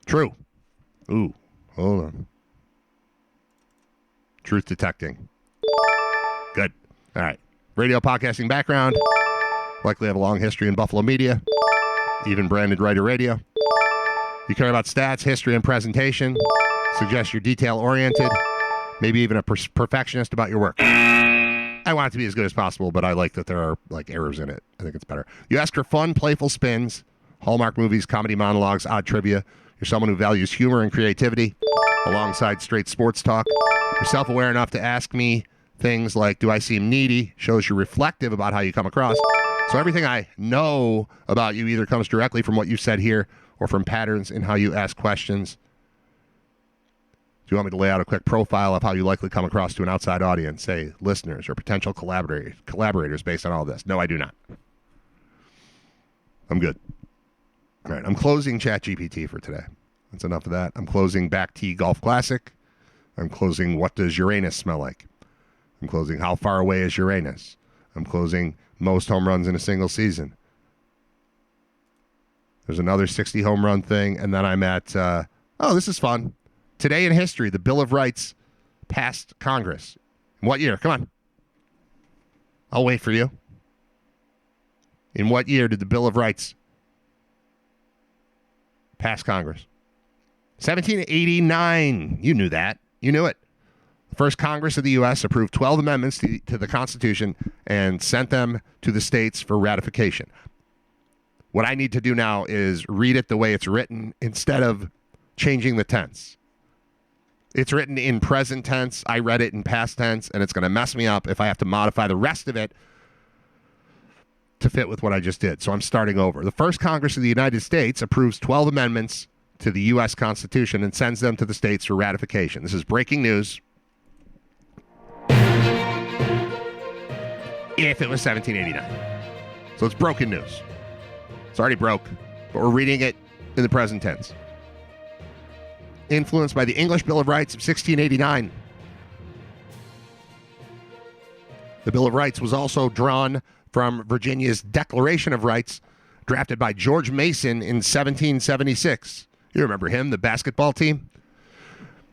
True. Ooh, hold on. Truth detecting. Good. All right. Radio podcasting background. Likely have a long history in Buffalo media. Even branded Writer Radio. You care about stats, history, and presentation. Suggest you're detail-oriented. Maybe even a perfectionist about your work. I want it to be as good as possible, but I like that there are like errors in it. I think it's better. You ask for fun, playful spins, Hallmark movies, comedy monologues, odd trivia. You're someone who values humor and creativity alongside straight sports talk. You're self-aware enough to ask me things like, do I seem needy? Shows you're reflective about how you come across. So everything I know about you either comes directly from what you said here or from patterns in how you ask questions. Do you want me to lay out a quick profile of how you likely come across to an outside audience, say listeners or potential collaborators based on all this? No, I do not. I'm good. All right, I'm closing ChatGPT for today. That's enough of that. I'm closing Back T Golf Classic. I'm closing What Does Uranus Smell Like? I'm closing How Far Away is Uranus? I'm closing Most Home Runs in a Single Season. There's another 60 home run thing, and then I'm at, this is fun. Today in history, the Bill of Rights passed Congress. In what year? Come on. I'll wait for you. In what year did the Bill of Rights pass Congress? 1789. You knew that. You knew it. The first Congress of the U.S. approved 12 amendments to the Constitution and sent them to the states for ratification. What I need to do now is read it the way it's written instead of changing the tense. It's written in present tense. I read it in past tense, and it's going to mess me up if I have to modify the rest of it to fit with what I just did. So I'm starting over. The first Congress of the United States approves 12 amendments to the U.S. Constitution and sends them to the states for ratification. This is breaking news. If it was 1789. So it's broken news. It's already broke, but we're reading it in the present tense. Influenced by the English Bill of Rights of 1689. The Bill of Rights was also drawn from Virginia's Declaration of Rights, drafted by George Mason in 1776. You remember him, the basketball team?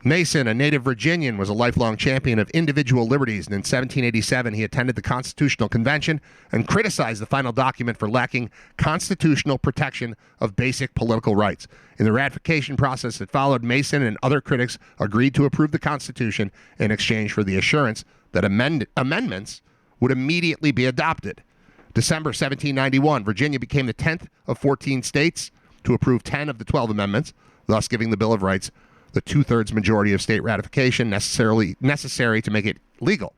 Mason, a native Virginian, was a lifelong champion of individual liberties, and in 1787 he attended the Constitutional Convention and criticized the final document for lacking constitutional protection of basic political rights. In the ratification process that followed, Mason and other critics agreed to approve the Constitution in exchange for the assurance that amendments would immediately be adopted. December 1791, Virginia became the 10th of 14 states to approve 10 of the 12 amendments, thus giving the Bill of Rights the two-thirds majority of state ratification necessary to make it legal.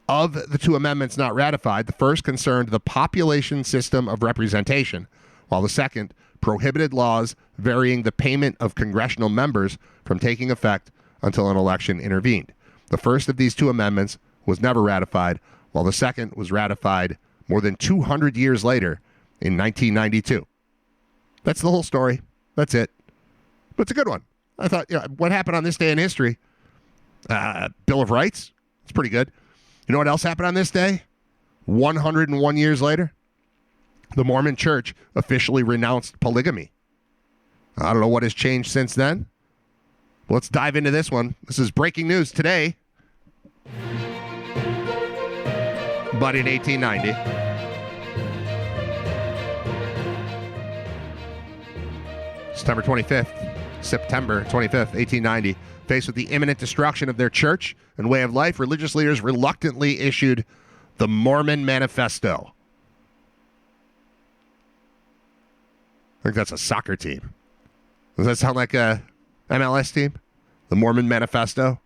Of the two amendments not ratified, the first concerned the population system of representation, while the second prohibited laws varying the payment of congressional members from taking effect until an election intervened. The first of these two amendments was never ratified, while the second was ratified more than 200 years later in 1992. That's the whole story. That's it. But it's a good one. I thought, what happened on this day in history? Bill of Rights. It's pretty good. You know what else happened on this day? 101 years later, the Mormon Church officially renounced polygamy. I don't know what has changed since then. Let's dive into this one. This is breaking news today. But in 1890, September 25th, 1890, faced with the imminent destruction of their church and way of life, religious leaders reluctantly issued the Mormon Manifesto. I think that's a soccer team. Does that sound like a MLS team? The Mormon Manifesto?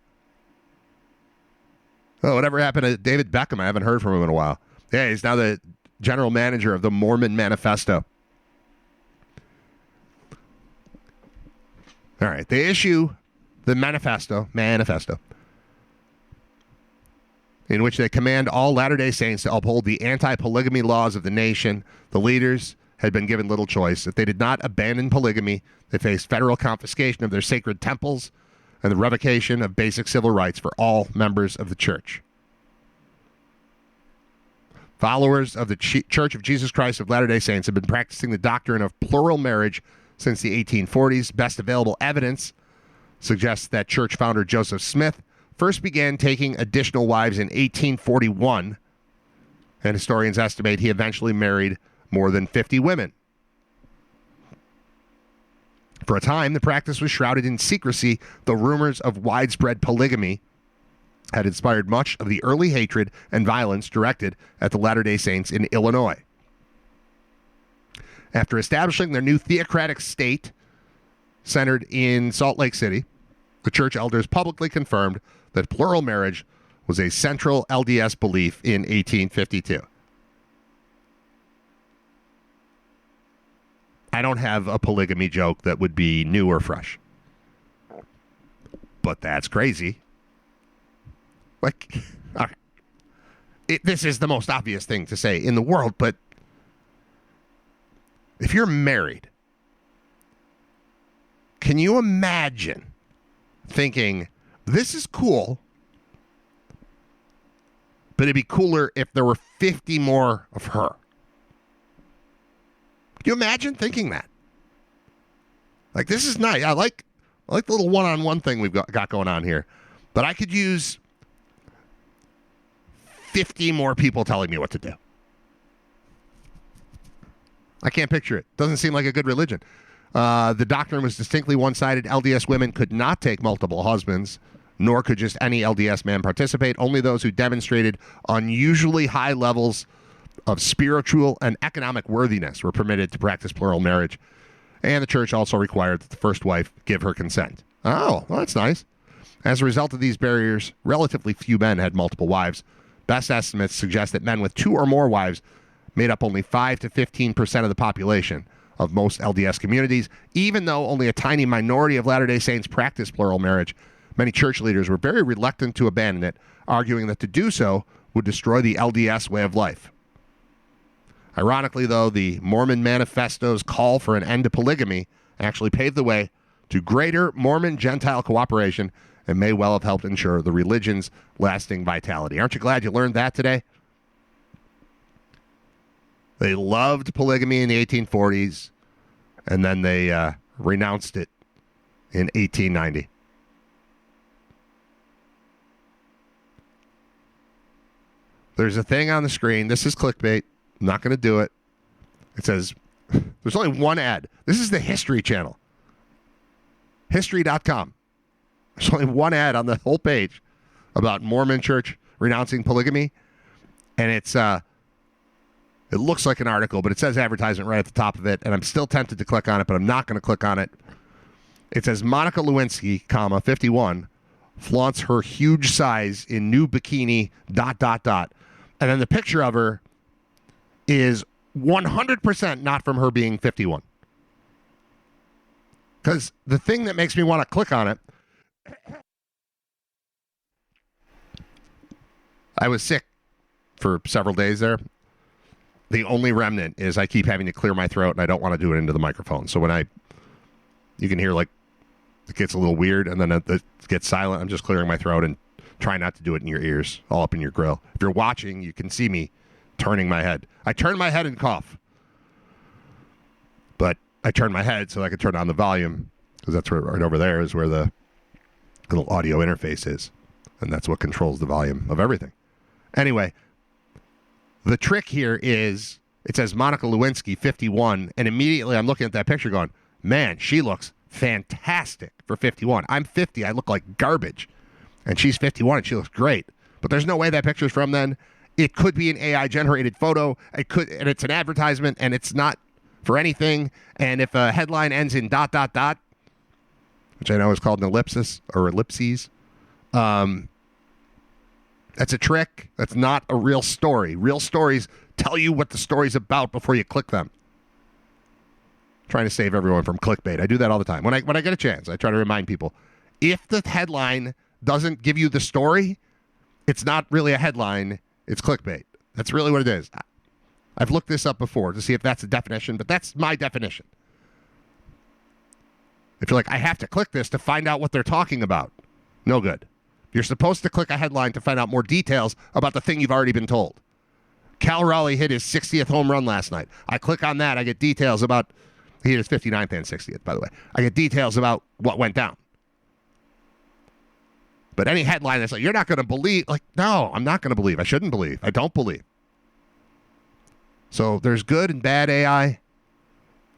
Oh, whatever happened to David Beckham? I haven't heard from him in a while. Yeah, he's now the general manager of the Mormon Manifesto. All right, they issue the manifesto, in which they command all Latter-day Saints to uphold the anti-polygamy laws of the nation. The leaders had been given little choice. If they did not abandon polygamy, they faced federal confiscation of their sacred temples and the revocation of basic civil rights for all members of the church. Followers of the Church of Jesus Christ of Latter-day Saints have been practicing the doctrine of plural marriage since the 1840s. Best available evidence suggests that church founder Joseph Smith first began taking additional wives in 1841, and historians estimate he eventually married more than 50 women. For a time, the practice was shrouded in secrecy, though rumors of widespread polygamy had inspired much of the early hatred and violence directed at the Latter-day Saints in Illinois. After establishing their new theocratic state centered in Salt Lake City, the church elders publicly confirmed that plural marriage was a central LDS belief in 1852. I don't have a polygamy joke that would be new or fresh. But that's crazy. Like, all right. This is the most obvious thing to say in the world, but if you're married, can you imagine thinking, this is cool, but it'd be cooler if there were 50 more of her? Can you imagine thinking that? Like, this is nice. I like the little one-on-one thing we've got going on here, but I could use 50 more people telling me what to do. I can't picture it. Doesn't seem like a good religion. The doctrine was distinctly one-sided. LDS women could not take multiple husbands, nor could just any LDS man participate. Only those who demonstrated unusually high levels of spiritual and economic worthiness were permitted to practice plural marriage. And the church also required that the first wife give her consent. Oh, well, that's nice. As a result of these barriers, relatively few men had multiple wives. Best estimates suggest that men with 2 or more wives made up only 5 to 15% of the population of most LDS communities. Even though only a tiny minority of Latter-day Saints practiced plural marriage, many church leaders were very reluctant to abandon it, arguing that to do so would destroy the LDS way of life. Ironically, though, the Mormon Manifesto's call for an end to polygamy actually paved the way to greater Mormon-Gentile cooperation and may well have helped ensure the religion's lasting vitality. Aren't you glad you learned that today? They loved polygamy in the 1840s, and then they renounced it in 1890. There's a thing on the screen. This is clickbait. I'm not going to do it. It says, there's only one ad. This is the History Channel. History.com. There's only one ad on the whole page about Mormon church renouncing polygamy. And it's it looks like an article, but it says advertisement right at the top of it. And I'm still tempted to click on it, but I'm not going to click on it. It says Monica Lewinsky, 51, flaunts her huge size in new bikini, ... And then the picture of her is 100% not from her being 51. Because the thing that makes me want to click on it, I was sick for several days there. The only remnant is I keep having to clear my throat, and I don't want to do it into the microphone. So when you can hear, like, it gets a little weird, and then it gets silent. I'm just clearing my throat and trying not to do it in your ears, all up in your grill. If you're watching, you can see me turning my head. I turn my head and cough. But I turn my head so I can turn on the volume, because that's where, right over there is where the little audio interface is. And that's what controls the volume of everything. Anyway, the trick here is it says Monica Lewinsky, 51, and immediately I'm looking at that picture going, man, she looks fantastic for 51. I'm 50. I look like garbage. And she's 51 and she looks great. But there's no way that picture's from then. It could be an AI-generated photo. It could, and it's an advertisement, and it's not for anything. And if a headline ends in ... which I know is called an ellipsis or ellipses, that's a trick. That's not a real story. Real stories tell you what the story's about before you click them. Trying to save everyone from clickbait. I do that all the time. When I get a chance, I try to remind people, if the headline doesn't give you the story, it's not really a headline, it's clickbait. That's really what it is. I've looked this up before to see if that's a definition, but that's my definition. If you're like, I have to click this to find out what they're talking about, no good. You're supposed to click a headline to find out more details about the thing you've already been told. Cal Raleigh hit his 60th home run last night. I click on that. I get details about, he hit his 59th and 60th, by the way. I get details about what went down. But any headline that's like, you're not going to believe, like, no, I'm not going to believe. I shouldn't believe. I don't believe. So there's good and bad AI.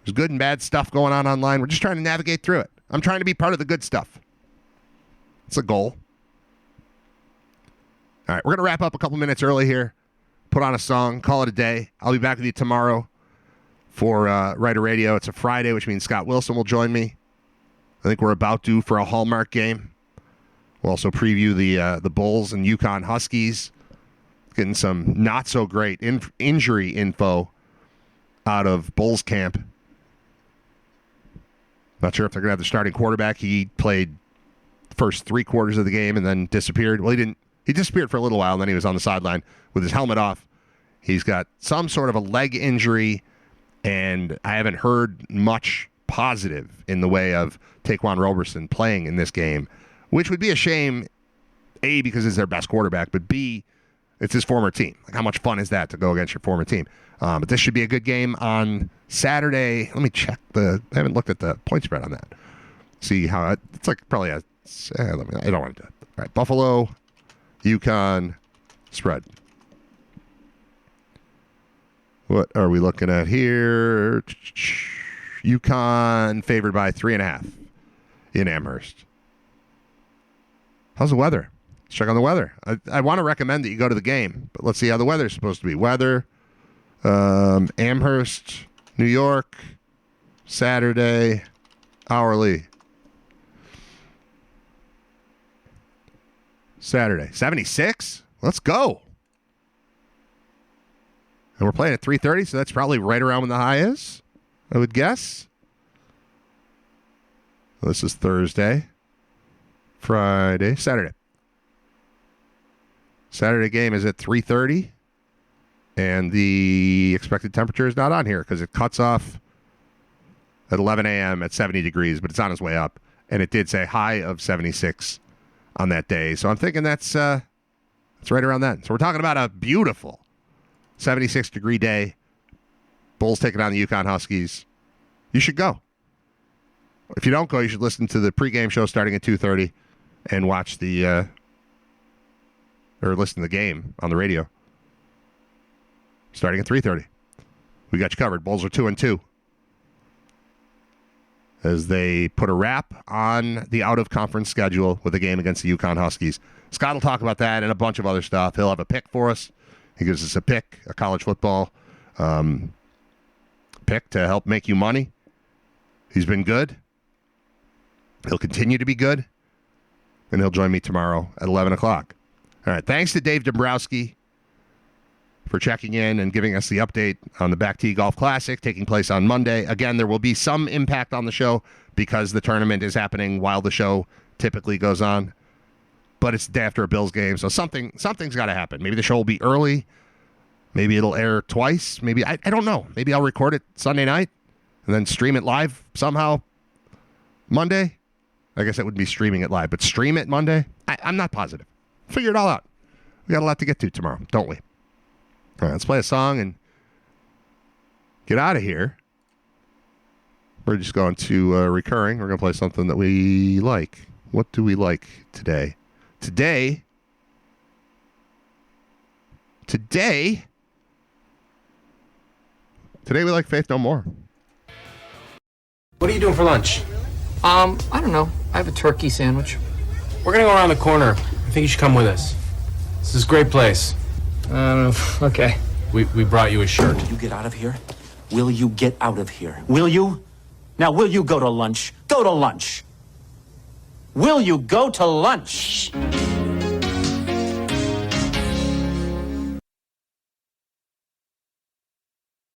There's good and bad stuff going on online. We're just trying to navigate through it. I'm trying to be part of the good stuff. It's a goal. All right, we're going to wrap up a couple minutes early here. Put on a song, call it a day. I'll be back with you tomorrow for Writer Radio. It's a Friday, which means Scott Wilson will join me. I think we're about due for a Hallmark game. We'll also preview the Bulls and UConn Huskies. Getting some not-so-great injury info out of Bulls camp. Not sure if they're going to have the starting quarterback. He played the first 3 quarters of the game and then disappeared. Well, he disappeared for a little while, and then he was on the sideline with his helmet off. He's got some sort of a leg injury, and I haven't heard much positive in the way of Taquan Roberson playing in this game, which would be a shame, A, because it's their best quarterback, but B, it's his former team. Like, how much fun is that to go against your former team? But this should be a good game on Saturday. Let me check I haven't looked at the point spread on that. See how it's like probably I don't want to do it. All right, Buffalo, UConn spread. What are we looking at here? UConn favored by 3.5 in Amherst. How's the weather? Let's check on the weather. I want to recommend that you go to the game, but let's see how the weather's supposed to be. Weather, Amherst, New York, Saturday, hourly. Saturday, 76? Let's go. And we're playing at 3:30, so that's probably right around when the high is, I would guess. Well, this is Thursday, Friday, Saturday. Saturday game is at 3:30, and the expected temperature is not on here because it cuts off at 11 a.m. at 70 degrees, but it's on its way up, and it did say high of 76 on that day. So I'm thinking that's right around that. So we're talking about a beautiful 76-degree day. Bulls taking on the UConn Huskies. You should go. If you don't go, you should listen to the pregame show starting at 2:30 and watch or listen to the game on the radio starting at 3:30. We got you covered. Bulls are 2-2 as they put a wrap on the out-of-conference schedule with a game against the UConn Huskies. Scott will talk about that and a bunch of other stuff. He'll have a pick for us. He gives us a pick, a college football pick to help make you money. He's been good. He'll continue to be good. And he'll join me tomorrow at 11 o'clock. All right, thanks to Dave Dombowski for checking in and giving us the update on the Back Tee Golf Classic taking place on Monday. Again, there will be some impact on the show because the tournament is happening while the show typically goes on. But it's the day after a Bills game, so something's got to happen. Maybe the show will be early. Maybe it'll air twice. Maybe, I don't know. Maybe I'll record it Sunday night and then stream it live somehow Monday. I guess that would be streaming it live, but stream it Monday? I'm not positive. Figure it all out. We got a lot to get to tomorrow, don't we? All right, let's play a song and get out of here. We're just going to recurring. We're going to play something that we like. What do we like today? Today we like Faith No More. What are you doing for lunch? I don't know. I have a turkey sandwich. We're gonna go around the corner. I think you should come with us. This is a great place. Okay. We brought you a shirt. Will you get out of here? Will you get out of here? Will you? Now, will you go to lunch? Go to lunch. Will you go to lunch?